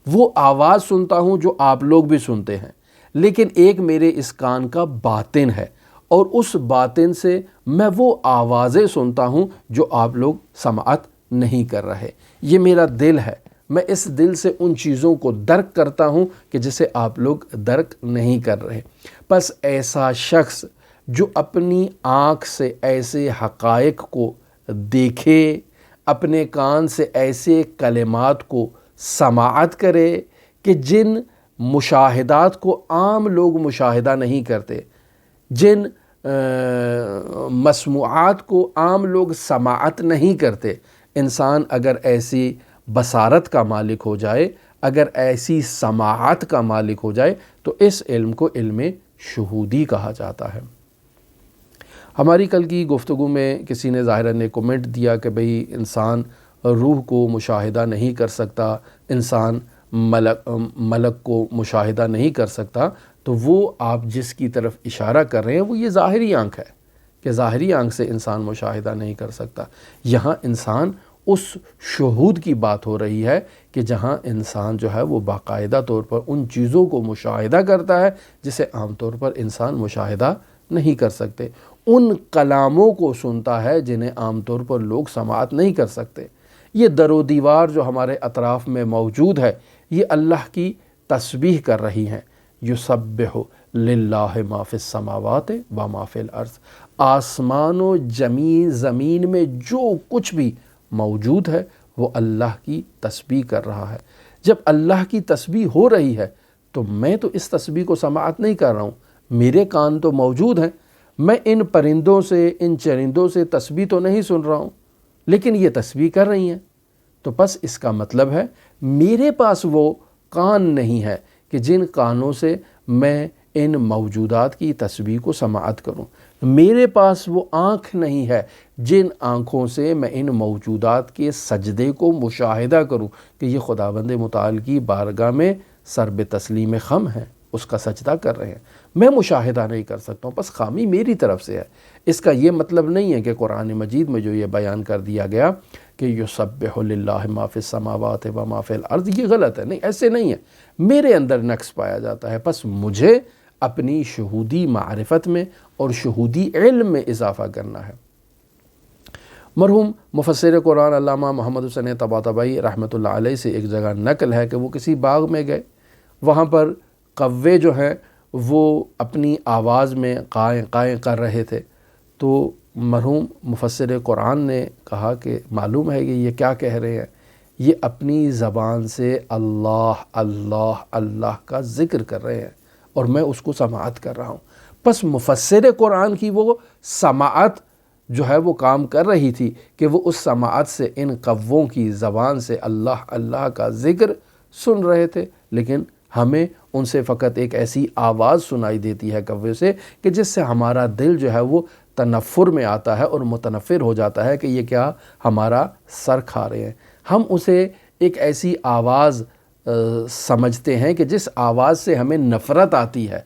وہ آواز سنتا ہوں جو آپ لوگ بھی سنتے ہیں، لیکن ایک میرے اس کان کا باطن ہے، اور اس باطن سے میں وہ آوازیں سنتا ہوں جو آپ لوگ سماعت نہیں کر رہے۔ یہ میرا دل ہے، میں اس دل سے ان چیزوں کو درک کرتا ہوں کہ جسے آپ لوگ درک نہیں کر رہے۔ پس ایسا شخص جو اپنی آنکھ سے ایسے حقائق کو دیکھے، اپنے کان سے ایسے کلمات کو سماعت کرے کہ جن مشاہدات کو عام لوگ مشاہدہ نہیں کرتے، جن مسموعات کو عام لوگ سماعت نہیں کرتے، انسان اگر ایسی بصارت کا مالک ہو جائے، اگر ایسی سماعت کا مالک ہو جائے، تو اس علم کو علم شہودی کہا جاتا ہے۔ ہماری کل کی گفتگو میں کسی نے ظاہراً نے کومنٹ دیا کہ بھئی انسان روح کو مشاہدہ نہیں کر سکتا، انسان ملک کو مشاہدہ نہیں کر سکتا، تو وہ آپ جس کی طرف اشارہ کر رہے ہیں وہ یہ ظاہری آنکھ ہے کہ ظاہری آنکھ سے انسان مشاہدہ نہیں کر سکتا۔ یہاں انسان اس شہود کی بات ہو رہی ہے کہ جہاں انسان جو ہے وہ باقاعدہ طور پر ان چیزوں کو مشاہدہ کرتا ہے جسے عام طور پر انسان مشاہدہ نہیں کر سکتے، ان کلاموں کو سنتا ہے جنہیں عام طور پر لوگ سماعت نہیں کر سکتے۔ یہ در و دیوار جو ہمارے اطراف میں موجود ہے، یہ اللہ کی تسبیح کر رہی ہیں۔ یسبح للہ ما فی السماوات و ما فی الارض، آسمان و زمین میں جو کچھ بھی موجود ہے وہ اللہ کی تسبیح کر رہا ہے۔ جب اللہ کی تسبیح ہو رہی ہے تو میں تو اس تسبیح کو سماعت نہیں کر رہا ہوں، میرے کان تو موجود ہیں، میں ان پرندوں سے، ان چرندوں سے تسبیح تو نہیں سن رہا ہوں، لیکن یہ تسبیح کر رہی ہیں۔ تو پس اس کا مطلب ہے میرے پاس وہ کان نہیں ہے کہ جن کانوں سے میں ان موجودات کی تسبیح کو سماعت کروں، میرے پاس وہ آنکھ نہیں ہے جن آنکھوں سے میں ان موجودات کے سجدے کو مشاہدہ کروں کہ یہ خداوند متعال کی بارگاہ میں سر بے تسلیم خم ہیں، اس کا سجدہ کر رہے ہیں، میں مشاہدہ نہیں کر سکتا ہوں، بس خامی میری طرف سے ہے۔ اس کا یہ مطلب نہیں ہے کہ قرآن مجید میں جو یہ بیان کر دیا گیا کہ یسبح للہ ما فی السماوات و ما فی الارض، یہ غلط ہے، نہیں، ایسے نہیں ہے، میرے اندر نقص پایا جاتا ہے۔ پس مجھے اپنی شہودی معرفت میں اور شہودی علم میں اضافہ کرنا ہے۔ مرحوم مفسر قرآن علامہ محمد حسین طباطبائی رحمۃ اللہ علیہ سے ایک جگہ نقل ہے کہ وہ کسی باغ میں گئے، وہاں پر کوے جو ہیں وہ اپنی آواز میں قائیں قائیں کر رہے تھے، تو مرحوم مفسر قرآن نے کہا کہ معلوم ہے کہ یہ کیا کہہ رہے ہیں؟ یہ اپنی زبان سے اللہ اللہ اللہ کا ذکر کر رہے ہیں اور میں اس کو سماعت کر رہا ہوں۔ پس مفسر قرآن کی وہ سماعت جو ہے وہ کام کر رہی تھی کہ وہ اس سماعت سے ان کووں کی زبان سے اللہ اللہ کا ذکر سن رہے تھے، لیکن ہمیں ان سے فقط ایک ایسی آواز سنائی دیتی ہے کوے سے کہ جس سے ہمارا دل جو ہے وہ تنفر میں آتا ہے اور متنفر ہو جاتا ہے کہ یہ کیا ہمارا سر کھا رہے ہیں۔ ہم اسے ایک ایسی آواز سمجھتے ہیں کہ جس آواز سے ہمیں نفرت آتی ہے،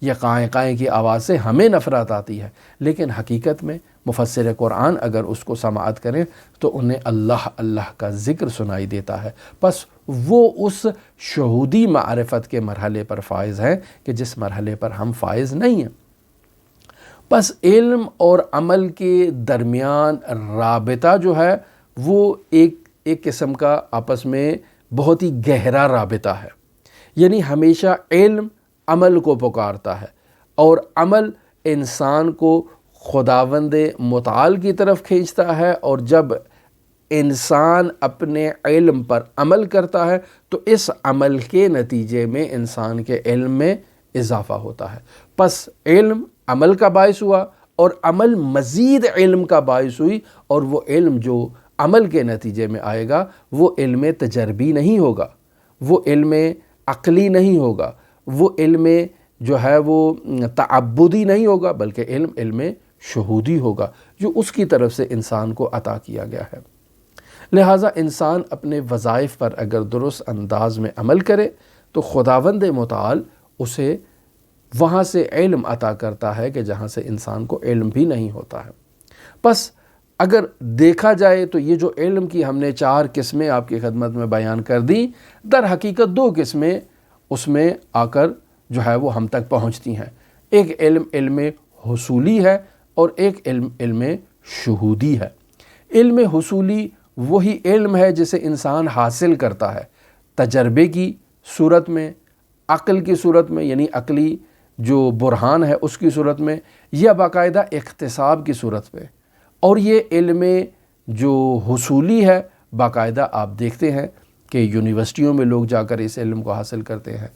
یا قائیں قائیں کی آواز سے ہمیں نفرت آتی ہے، لیکن حقیقت میں مفسر قرآن اگر اس کو سماعت کریں تو انہیں اللہ اللہ کا ذکر سنائی دیتا ہے، پس وہ اس شہودی معرفت کے مرحلے پر فائز ہیں کہ جس مرحلے پر ہم فائز نہیں ہیں۔ پس علم اور عمل کے درمیان رابطہ جو ہے وہ ایک قسم کا آپس میں بہت ہی گہرا رابطہ ہے، یعنی ہمیشہ علم عمل کو پکارتا ہے اور عمل انسان کو خداوند متعال کی طرف کھینچتا ہے، اور جب انسان اپنے علم پر عمل کرتا ہے تو اس عمل کے نتیجے میں انسان کے علم میں اضافہ ہوتا ہے۔ پس علم عمل کا باعث ہوا اور عمل مزید علم کا باعث ہوئی، اور وہ علم جو عمل کے نتیجے میں آئے گا وہ علم تجربی نہیں ہوگا، وہ علم عقلی نہیں ہوگا، وہ علم جو ہے وہ تعبدی نہیں ہوگا، بلکہ علم شہودی ہوگا جو اس کی طرف سے انسان کو عطا کیا گیا ہے۔ لہٰذا انسان اپنے وظائف پر اگر درست انداز میں عمل کرے تو خداوند متعال اسے وہاں سے علم عطا کرتا ہے کہ جہاں سے انسان کو علم بھی نہیں ہوتا ہے۔ پس اگر دیکھا جائے تو یہ جو علم کی ہم نے 4 قسمیں آپ کی خدمت میں بیان کر دی، در حقیقت 2 قسمیں اس میں آ کر جو ہے وہ ہم تک پہنچتی ہیں۔ ایک علم حصولی ہے اور ایک علم شہودی ہے۔ علم حصولی وہی علم ہے جسے انسان حاصل کرتا ہے تجربے کی صورت میں، عقل کی صورت میں، یعنی عقلی جو برہان ہے اس کی صورت میں، یا باقاعدہ اکتساب کی صورت میں۔ اور یہ علم جو حصولی ہے باقاعدہ آپ دیکھتے ہیں کہ یونیورسٹیوں میں لوگ جا کر اس علم کو حاصل کرتے ہیں،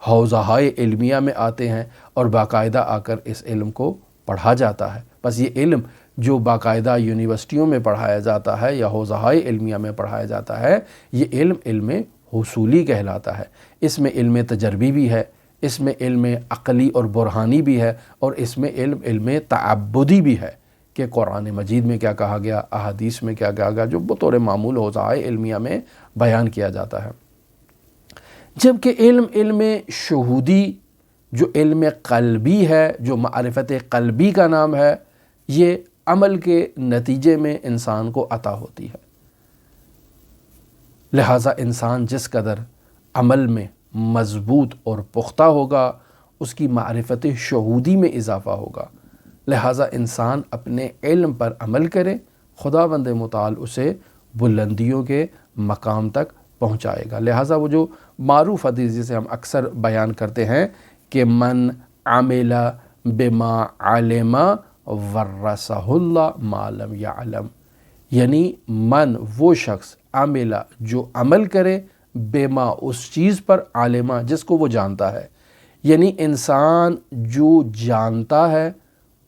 حوزہائے علمیہ میں آتے ہیں اور باقاعدہ آ کر اس علم کو پڑھا جاتا ہے۔ بس یہ علم جو باقاعدہ یونیورسٹیوں میں پڑھایا جاتا ہے یا حوزہائے علمیہ میں پڑھایا جاتا ہے، یہ علم حصولی کہلاتا ہے۔ اس میں علم تجربی بھی ہے، اس میں علم عقلی اور برہانی بھی ہے، اور اس میں علم تعبدی بھی ہے کہ قرآن مجید میں کیا کہا گیا، احادیث میں کیا کہا گیا، جو بطور معمول حوزہائے علمیہ میں بیان کیا جاتا ہے۔ جبکہ علم شہودی جو علم قلبی ہے، جو معرفت قلبی کا نام ہے، یہ عمل کے نتیجے میں انسان کو عطا ہوتی ہے۔ لہٰذا انسان جس قدر عمل میں مضبوط اور پختہ ہوگا اس کی معرفت شہودی میں اضافہ ہوگا۔ لہٰذا انسان اپنے علم پر عمل کرے، خداوند متعال اسے بلندیوں کے مقام تک پہنچائے گا۔ لہٰذا وہ جو معروف حدیث جسے ہم اکثر بیان کرتے ہیں کہ من عمل بما علم ورثہ اللہ ما لم یعلم، یعنی من وہ شخص عمل جو عمل کرے بما اس چیز پر علم جس کو وہ جانتا ہے، یعنی انسان جو جانتا ہے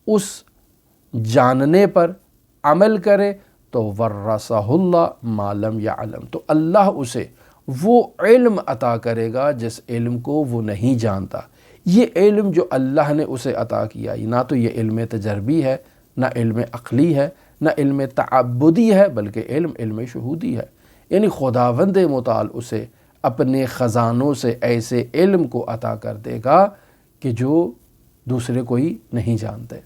اس جاننے پر عمل کرے تو ورثہ اللہ ما لم یعلم، تو اللہ اسے وہ علم عطا کرے گا جس علم کو وہ نہیں جانتا۔ یہ علم جو اللہ نے اسے عطا کیا، نہ تو یہ علم تجربی ہے، نہ علم عقلی ہے، نہ علم تعبدی ہے، بلکہ علم شہودی ہے۔ یعنی خداوند متعال اسے اپنے خزانوں سے ایسے علم کو عطا کر دے گا کہ جو دوسرے کوئی نہیں جانتے۔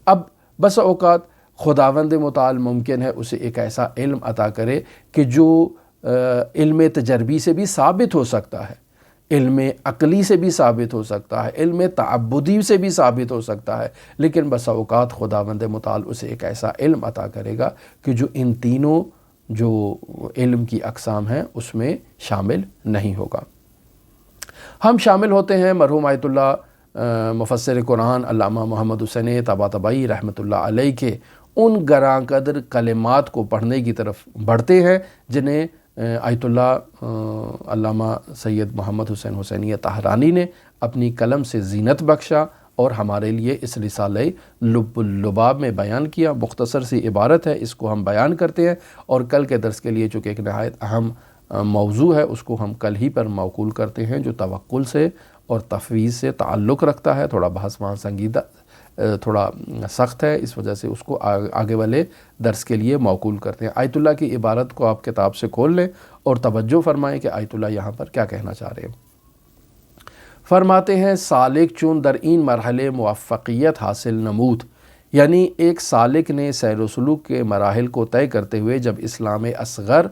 اب بس اوقات خداوند متعال ممکن ہے اسے ایک ایسا علم عطا کرے کہ جو علم تجربی سے بھی ثابت ہو سکتا ہے، علم عقلی سے بھی ثابت ہو سکتا ہے، علم تعبدی سے بھی ثابت ہو سکتا ہے، لیکن بس اوقات خداوند متعال اسے ایک ایسا علم عطا کرے گا کہ جو ان تینوں جو علم کی اقسام ہیں اس میں شامل نہیں ہوگا۔ ہم شامل ہوتے ہیں مرحوم آیت اللہ مفسر قرآن علامہ محمد حسین طباطبائی رحمۃ اللہ علیہ کے ان گراں قدر کلمات کو پڑھنے کی طرف بڑھتے ہیں جنہیں آیت اللہ علامہ سید محمد حسین حسینی طاہرانی نے اپنی قلم سے زینت بخشا اور ہمارے لیے اس رسالہ لب اللباب میں بیان کیا۔ مختصر سی عبارت ہے، اس کو ہم بیان کرتے ہیں، اور کل کے درس کے لیے چونکہ ایک نہایت اہم موضوع ہے اس کو ہم کل ہی پر موکول کرتے ہیں، جو توکل سے اور تفویض سے تعلق رکھتا ہے۔ تھوڑا بحث وہاں سنجیدہ تھوڑا سخت ہے، اس وجہ سے اس کو آگے والے درس کے لیے موکول کرتے ہیں۔ آیت اللہ کی عبارت کو آپ کتاب سے کھول لیں اور توجہ فرمائیں کہ آیت اللہ یہاں پر کیا کہنا چاہ رہے ہیں۔ فرماتے ہیں سالک چون در این مرحلے موفقیت حاصل نمود، یعنی ایک سالک نے سیر و سلوک کے مراحل کو طے کرتے ہوئے جب اسلام اصغر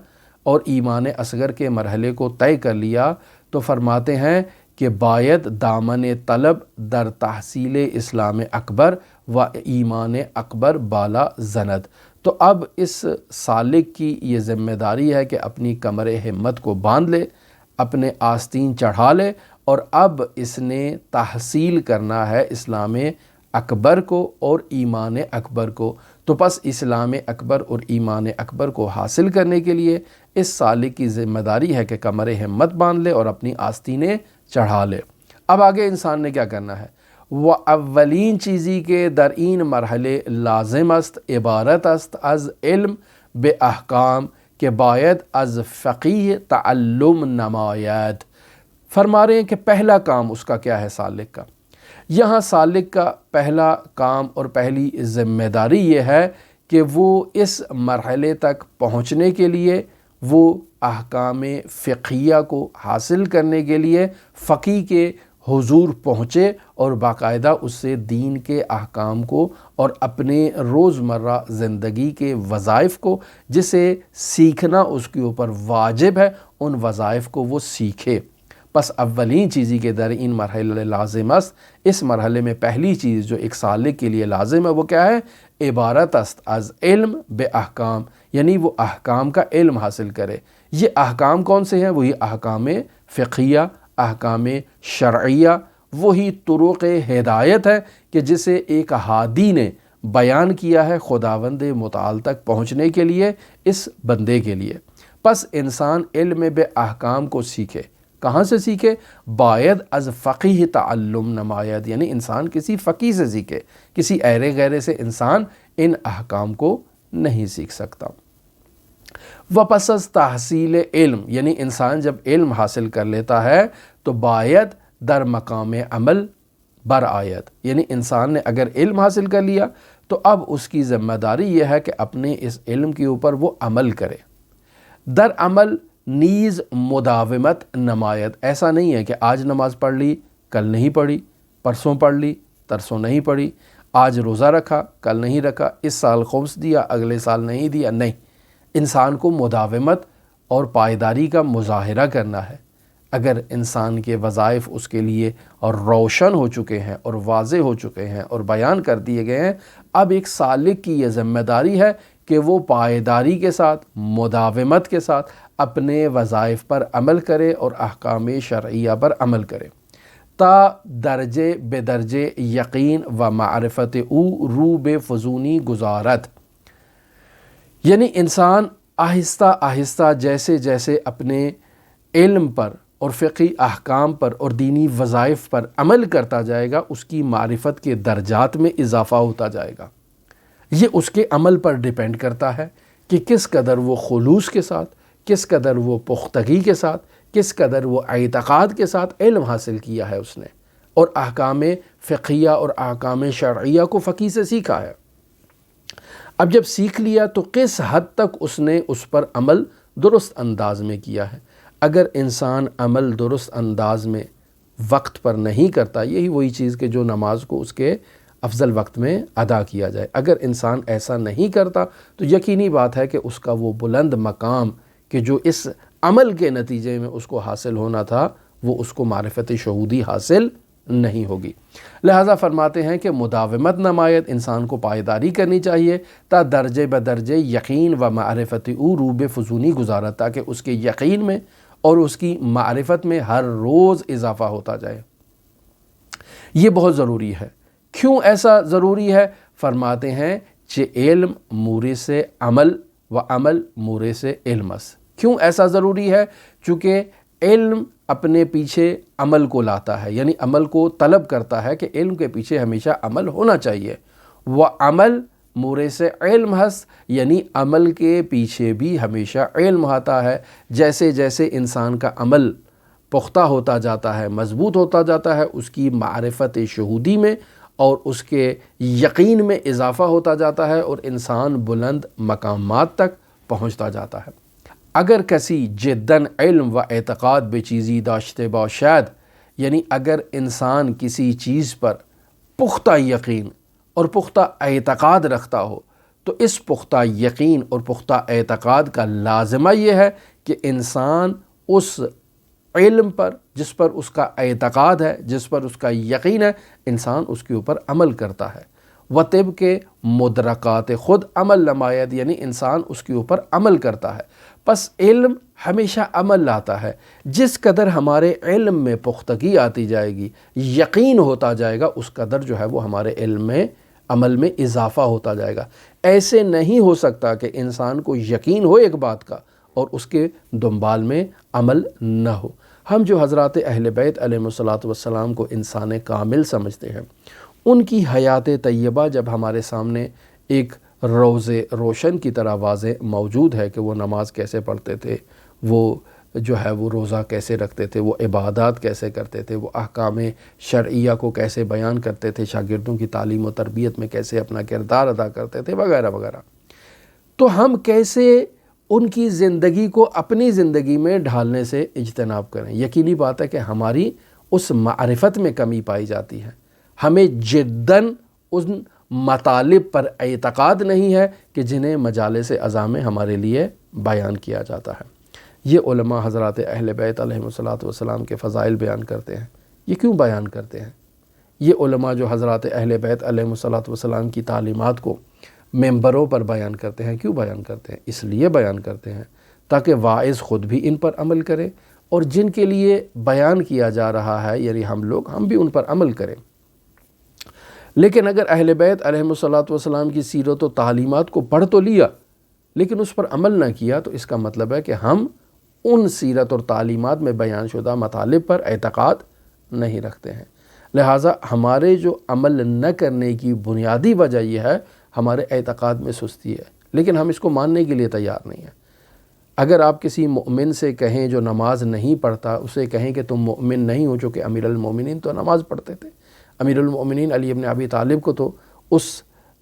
اور ایمان اصغر کے مرحلے کو طے کر لیا تو فرماتے ہیں کہ باید دامن طلب در تحصیل اسلام اکبر و ایمان اکبر بالا زند۔ تو اب اس سالک کی یہ ذمہ داری ہے کہ اپنی کمر ہمت کو باندھ لے، اپنے آستین چڑھا لے، اور اب اس نے تحصیل کرنا ہے اسلام اکبر کو اور ایمان اکبر کو۔ تو پس اسلام اکبر اور ایمان اکبر کو حاصل کرنے کے لیے اس سالک کی ذمہ داری ہے کہ کمر ہمت باندھ لے اور اپنی آستینیں چڑھا لے۔ اب آگے انسان نے کیا کرنا ہے؟ وہ اولین چیزی کے در این مرحلے لازم است عبارت است از علم بے احکام کہ باید از فقیہ تعلم نماید۔ فرما رہے ہیں کہ پہلا کام اس کا کیا ہے سالک کا؟ یہاں سالک کا پہلا کام اور پہلی ذمہ داری یہ ہے کہ وہ اس مرحلے تک پہنچنے کے لیے، وہ احکام فقہیہ کو حاصل کرنے کے لیے فقیہ کے حضور پہنچے اور باقاعدہ اس سے دین کے احکام کو اور اپنے روزمرہ زندگی کے وظائف کو، جسے سیکھنا اس کے اوپر واجب ہے، ان وظائف کو وہ سیکھے۔ پس اولین چیزی کے در این مرحلہ لازم است، اس مرحلے میں پہلی چیز جو ایک سالک کے لیے لازم ہے وہ کیا ہے؟ عبارت است از علم بے احکام، یعنی وہ احکام کا علم حاصل کرے۔ یہ احکام کون سے ہیں؟ وہی احکام فقہیہ، احکام شرعیہ، وہی طرق ہدایت ہے کہ جسے ایک ہادی نے بیان کیا ہے خداوند متعال تک پہنچنے کے لیے اس بندے کے لیے۔ پس انسان علم بے احکام کو سیکھے۔ کہاں سے سیکھے؟ باید از فقیہ تعلم نماید، یعنی انسان کسی فقیہ سے سیکھے، کسی ایرے غیرے سے انسان ان احکام کو نہیں سیکھ سکتا۔ وپس از تحصیل علم، یعنی انسان جب علم حاصل کر لیتا ہے تو باید در مقام عمل بر آید، یعنی انسان نے اگر علم حاصل کر لیا تو اب اس کی ذمہ داری یہ ہے کہ اپنے اس علم کے اوپر وہ عمل کرے۔ در عمل نیز مداومت نماید، ایسا نہیں ہے کہ آج نماز پڑھ لی کل نہیں پڑھی، پرسوں پڑھ لی ترسوں نہیں پڑھی، آج روزہ رکھا کل نہیں رکھا، اس سال خمس دیا اگلے سال نہیں دیا، نہیں، انسان کو مداومت اور پائیداری کا مظاہرہ کرنا ہے۔ اگر انسان کے وظائف اس کے لیے اور روشن ہو چکے ہیں اور واضح ہو چکے ہیں اور بیان کر دیے گئے ہیں، اب ایک سالک کی یہ ذمہ داری ہے کہ وہ پائیداری کے ساتھ، مداومت کے ساتھ اپنے وظائف پر عمل کرے اور احکام شرعیہ پر عمل کرے، تا درجے بے درجے یقین و معرفت او رو بے فزونی گزارت، یعنی انسان آہستہ آہستہ جیسے جیسے اپنے علم پر اور فقہی احکام پر اور دینی وظائف پر عمل کرتا جائے گا، اس کی معرفت کے درجات میں اضافہ ہوتا جائے گا۔ یہ اس کے عمل پر ڈیپینڈ کرتا ہے کہ کس قدر وہ خلوص کے ساتھ، کس قدر وہ پختگی کے ساتھ، کس قدر وہ اعتقاد کے ساتھ علم حاصل کیا ہے اس نے، اور احکام فقہیہ اور احکام شرعیہ کو فقیہ سے سیکھا ہے۔ اب جب سیکھ لیا تو کس حد تک اس نے اس پر عمل درست انداز میں کیا ہے۔ اگر انسان عمل درست انداز میں وقت پر نہیں کرتا، یہی وہی چیز کہ جو نماز کو اس کے افضل وقت میں ادا کیا جائے، اگر انسان ایسا نہیں کرتا تو یقینی بات ہے کہ اس کا وہ بلند مقام کہ جو اس عمل کے نتیجے میں اس کو حاصل ہونا تھا، وہ اس کو معرفت شہودی حاصل نہیں ہوگی۔ لہٰذا فرماتے ہیں کہ مداومت نمایت، انسان کو پائیداری کرنی چاہیے، تا درجے بدرجے یقین و معرفت او روب فزونی گزارت، تاکہ اس کے یقین میں اور اس کی معرفت میں ہر روز اضافہ ہوتا جائے۔ یہ بہت ضروری ہے۔ کیوں ایسا ضروری ہے؟ فرماتے ہیں کہ علم مورے سے عمل و عمل مورے سے علم است۔ کیوں ایسا ضروری ہے؟ چونکہ علم اپنے پیچھے عمل کو لاتا ہے، یعنی عمل کو طلب کرتا ہے کہ علم کے پیچھے ہمیشہ عمل ہونا چاہیے۔ وہ عمل مورے سے علم ہست، یعنی عمل کے پیچھے بھی ہمیشہ علم آتا ہے۔ جیسے جیسے انسان کا عمل پختہ ہوتا جاتا ہے، مضبوط ہوتا جاتا ہے، اس کی معرفت شہودی میں اور اس کے یقین میں اضافہ ہوتا جاتا ہے اور انسان بلند مقامات تک پہنچتا جاتا ہے۔ اگر کسی جداً علم و اعتقاد بے چیزی داشتے باشد، یعنی اگر انسان کسی چیز پر پختہ یقین اور پختہ اعتقاد رکھتا ہو تو اس پختہ یقین اور پختہ اعتقاد کا لازمہ یہ ہے کہ انسان اس علم پر جس پر اس کا اعتقاد ہے، جس پر اس کا یقین ہے، انسان اس کے اوپر عمل کرتا ہے۔ وطب کے مدرکات خود عمل نماید، یعنی انسان اس کے اوپر عمل کرتا ہے۔ پس علم ہمیشہ عمل لاتا ہے۔ جس قدر ہمارے علم میں پختگی آتی جائے گی، یقین ہوتا جائے گا، اس قدر جو ہے وہ ہمارے علم میں عمل میں اضافہ ہوتا جائے گا۔ ایسے نہیں ہو سکتا کہ انسان کو یقین ہو ایک بات کا اور اس کے دنبال میں عمل نہ ہو۔ ہم جو حضرات اہل بیت علیہم السلام کو انسان کامل سمجھتے ہیں، ان کی حیات طیبہ جب ہمارے سامنے ایک روز روشن کی طرح واضح موجود ہے کہ وہ نماز کیسے پڑھتے تھے، وہ جو ہے وہ روزہ کیسے رکھتے تھے، وہ عبادات کیسے کرتے تھے، وہ احکام شرعیہ کو کیسے بیان کرتے تھے، شاگردوں کی تعلیم و تربیت میں کیسے اپنا کردار ادا کرتے تھے، وغیرہ وغیرہ، تو ہم کیسے ان کی زندگی کو اپنی زندگی میں ڈھالنے سے اجتناب کریں؟ یقینی بات ہے کہ ہماری اس معرفت میں کمی پائی جاتی ہے۔ ہمیں جداً ان مطالب پر اعتقاد نہیں ہے کہ جنہیں مجالس عزا میں ہمارے لیے بیان کیا جاتا ہے۔ یہ علماء حضرات اہل بیت علیہم السلام کے فضائل بیان کرتے ہیں۔ یہ کیوں بیان کرتے ہیں؟ یہ علماء جو حضرات اہل بیت علیہم السلام کی تعلیمات کو ممبروں پر بیان کرتے ہیں، کیوں بیان کرتے ہیں؟ اس لیے بیان کرتے ہیں تاکہ واعظ خود بھی ان پر عمل کرے اور جن کے لیے بیان کیا جا رہا ہے یعنی ہم بھی ان پر عمل کریں۔ لیکن اگر اہل بیت علیہم السلام کی سیرت و تعلیمات کو پڑھ تو لیا لیکن اس پر عمل نہ کیا، تو اس کا مطلب ہے کہ ہم ان سیرت اور تعلیمات میں بیان شدہ مطالب پر اعتقاد نہیں رکھتے ہیں۔ لہٰذا ہمارے جو عمل نہ کرنے کی بنیادی وجہ یہ ہے ہمارے اعتقاد میں سستی ہے، لیکن ہم اس کو ماننے کے لیے تیار نہیں ہیں۔ اگر آپ کسی مؤمن سے کہیں جو نماز نہیں پڑھتا، اسے کہیں کہ تم مؤمن نہیں ہو، چونکہ امیر المومنین تو نماز پڑھتے تھے، امیر المومنین علی بن ابی طالب کو تو اس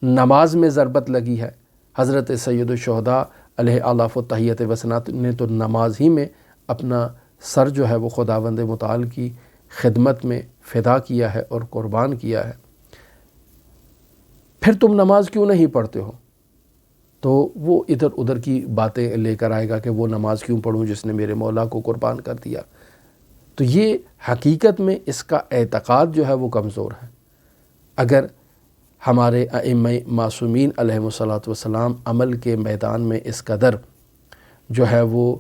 نماز میں ضربت لگی ہے، حضرت سید الشہداء علیہ آلاف و تحیت وسنات نے تو نماز ہی میں اپنا سر جو ہے وہ خداوند متعال کی خدمت میں فدا کیا ہے اور قربان کیا ہے۔ پھر تم نماز کیوں نہیں پڑھتے ہو؟ تو وہ ادھر ادھر کی باتیں لے کر آئے گا کہ وہ نماز کیوں پڑھوں جس نے میرے مولا کو قربان کر دیا۔ تو یہ حقیقت میں اس کا اعتقاد جو ہے وہ کمزور ہے۔ اگر ہمارے ائمہ معصومین علیہم السلام عمل کے میدان میں اس قدر جو ہے وہ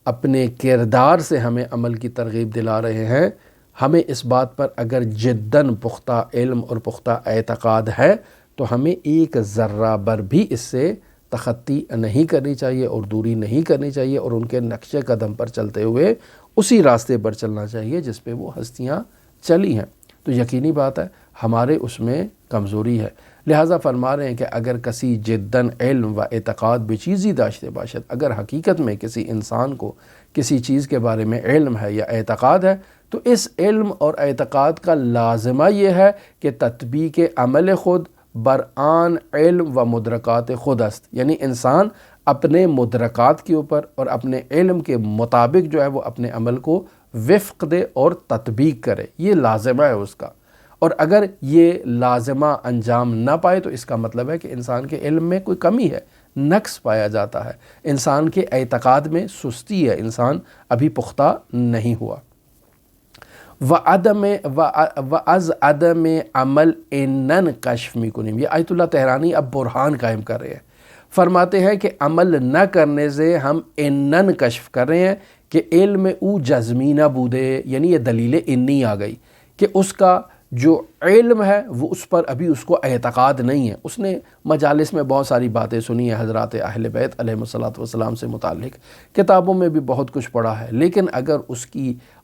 اپنے کردار سے ہمیں عمل کی ترغیب دلا رہے ہیں، ہمیں اس بات پر اگر جداً پختہ علم اور پختہ اعتقاد ہے تو ہمیں ایک ذرہ بر بھی اس سے تخطی نہیں کرنی چاہیے اور دوری نہیں کرنی چاہیے، اور ان کے نقش قدم پر چلتے ہوئے اسی راستے پر چلنا چاہیے جس پہ وہ ہستیاں چلی ہیں۔ تو یقینی بات ہے ہمارے اس میں کمزوری ہے۔ لہٰذا فرما رہے ہیں کہ اگر کسی جداً علم و اعتقاد بچیزی داشتے باشد، اگر حقیقت میں کسی انسان کو کسی چیز کے بارے میں علم ہے یا اعتقاد ہے تو اس علم اور اعتقاد کا لازمہ یہ ہے کہ تطبیق عمل خود برآن علم و مدرکات خود است، یعنی انسان اپنے مدرکات کے اوپر اور اپنے علم کے مطابق جو ہے وہ اپنے عمل کو وفق دے اور تطبیق کرے، یہ لازمہ ہے اس کا۔ اور اگر یہ لازمہ انجام نہ پائے تو اس کا مطلب ہے کہ انسان کے علم میں کوئی کمی ہے، نقص پایا جاتا ہے، انسان کے اعتقاد میں سستی ہے، انسان ابھی پختہ نہیں ہوا۔ وَأَز عَدَمِ عمل اِنَّن کشف میکنیم، یہ آیت اللہ تہرانی اب برہان قائم کر رہے ہیں۔ فرماتے ہیں کہ عمل نہ کرنے سے ہم انن کشف کر رہے ہیں کہ علم او جزمی نہ بودے، یعنی یہ دلیل انی آ گئی کہ اس کا جو علم ہے وہ اس پر ابھی اس کو اعتقاد نہیں ہے۔ اس نے مجالس میں بہت ساری باتیں سنی ہیں حضرات اہل بیت علیہم السلام سے متعلق، کتابوں میں بھی بہت کچھ پڑھا ہے، لیکن اگر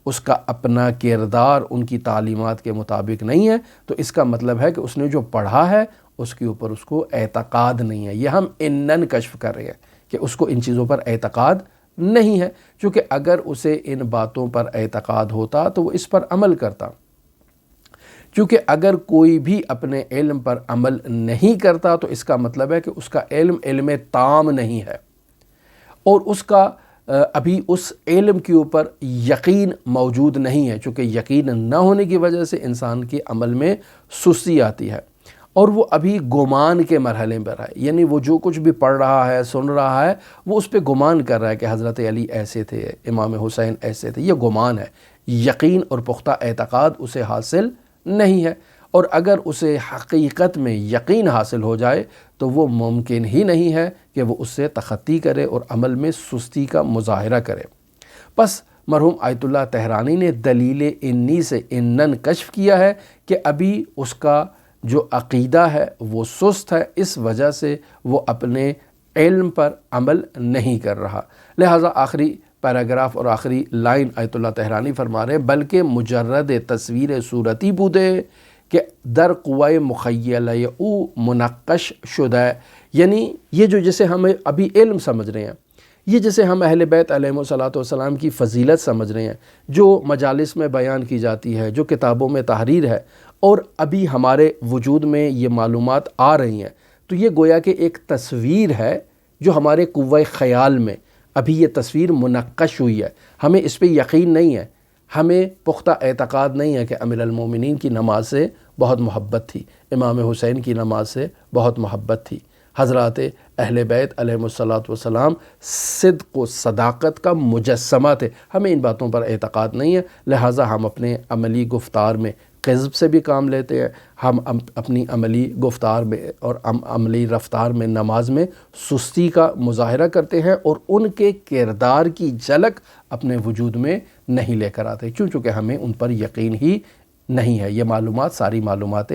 اس کا اپنا کردار ان کی تعلیمات کے مطابق نہیں ہے تو اس کا مطلب ہے کہ اس نے جو پڑھا ہے اس کے اوپر اس کو اعتقاد نہیں ہے۔ یہ ہم انن کشف کر رہے ہیں کہ اس کو ان چیزوں پر اعتقاد نہیں ہے، چونکہ اگر اسے ان باتوں پر اعتقاد ہوتا تو وہ اس پر عمل کرتا۔ چونکہ اگر کوئی بھی اپنے علم پر عمل نہیں کرتا تو اس کا مطلب ہے کہ اس کا علم تام نہیں ہے اور اس کا ابھی اس علم کے اوپر یقین موجود نہیں ہے، چونکہ یقین نہ ہونے کی وجہ سے انسان کے عمل میں سستی آتی ہے۔ اور وہ ابھی گمان کے مرحلے پر ہے، یعنی وہ جو کچھ بھی پڑھ رہا ہے، سن رہا ہے، وہ اس پہ گمان کر رہا ہے کہ حضرت علی ایسے تھے، امام حسین ایسے تھے۔ یہ گمان ہے، یقین اور پختہ اعتقاد اسے حاصل نہیں ہے۔ اور اگر اسے حقیقت میں یقین حاصل ہو جائے تو وہ ممکن ہی نہیں ہے کہ وہ اس سے تخطی کرے اور عمل میں سستی کا مظاہرہ کرے۔ پس مرحوم آیت اللہ طہرانی نے دلیل انی سے انن کشف کیا ہے کہ ابھی اس کا جو عقیدہ ہے وہ سست ہے، اس وجہ سے وہ اپنے علم پر عمل نہیں کر رہا۔ لہٰذا آخری پیراگراف اور آخری لائن آیت اللہ طہرانی فرما رہے ہیں بلکہ مجرد تصویر صورتی بودے کہ در قوہ مخیلہ او منقش شدہ، یعنی یہ جو جسے ہم ابھی علم سمجھ رہے ہیں، یہ جسے ہم اہل بیت علیہم السلام کی فضیلت سمجھ رہے ہیں، جو مجالس میں بیان کی جاتی ہے، جو کتابوں میں تحریر ہے، اور ابھی ہمارے وجود میں یہ معلومات آ رہی ہیں، تو یہ گویا کہ ایک تصویر ہے جو ہمارے قوہ خیال میں ابھی یہ تصویر منقش ہوئی ہے۔ ہمیں اس پہ یقین نہیں ہے، ہمیں پختہ اعتقاد نہیں ہے کہ امیر المومنین کی نماز سے بہت محبت تھی، امام حسین کی نماز سے بہت محبت تھی، حضرات اہل بیت علیہم السلام صدق و صداقت کا مجسمہ تھے۔ ہمیں ان باتوں پر اعتقاد نہیں ہے، لہٰذا ہم اپنے عملی گفتار میں قذب سے بھی کام لیتے ہیں، ہم اپنی عملی گفتار میں اور عملی رفتار میں نماز میں سستی کا مظاہرہ کرتے ہیں اور ان کے کردار کی جھلک اپنے وجود میں نہیں لے کر آتے، چونکہ ہمیں ان پر یقین ہی نہیں ہے۔ یہ معلومات ساری معلومات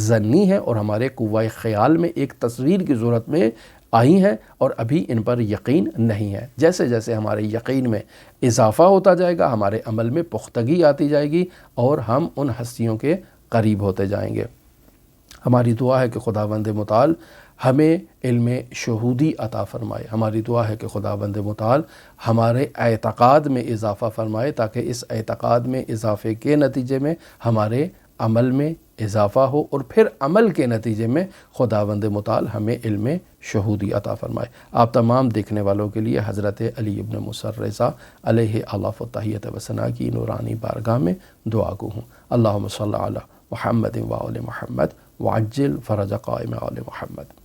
ظنی ہیں اور ہمارے قوہ خیال میں ایک تصویر کی صورت میں آئی ہیں اور ابھی ان پر یقین نہیں ہے۔ جیسے جیسے ہمارے یقین میں اضافہ ہوتا جائے گا، ہمارے عمل میں پختگی آتی جائے گی اور ہم ان ہستیوں کے قریب ہوتے جائیں گے۔ ہماری دعا ہے کہ خداوند متعال ہمیں علم شہودی عطا فرمائے۔ ہماری دعا ہے کہ خداوند متعال ہمارے اعتقاد میں اضافہ فرمائے تاکہ اس اعتقاد میں اضافے کے نتیجے میں ہمارے عمل میں اضافہ ہو اور پھر عمل کے نتیجے میں خداوند متعال ہمیں علم شہودی عطا فرمائے۔ آپ تمام دیکھنے والوں کے لیے حضرت علی ابن موسیٰ الرضا علیہ الاف التحیۃ و ثنا کی نورانی بارگاہ میں دعا گو ہوں۔ اللہم صلی علی محمد و آل محمد وعجل فرج قائم آل محمد۔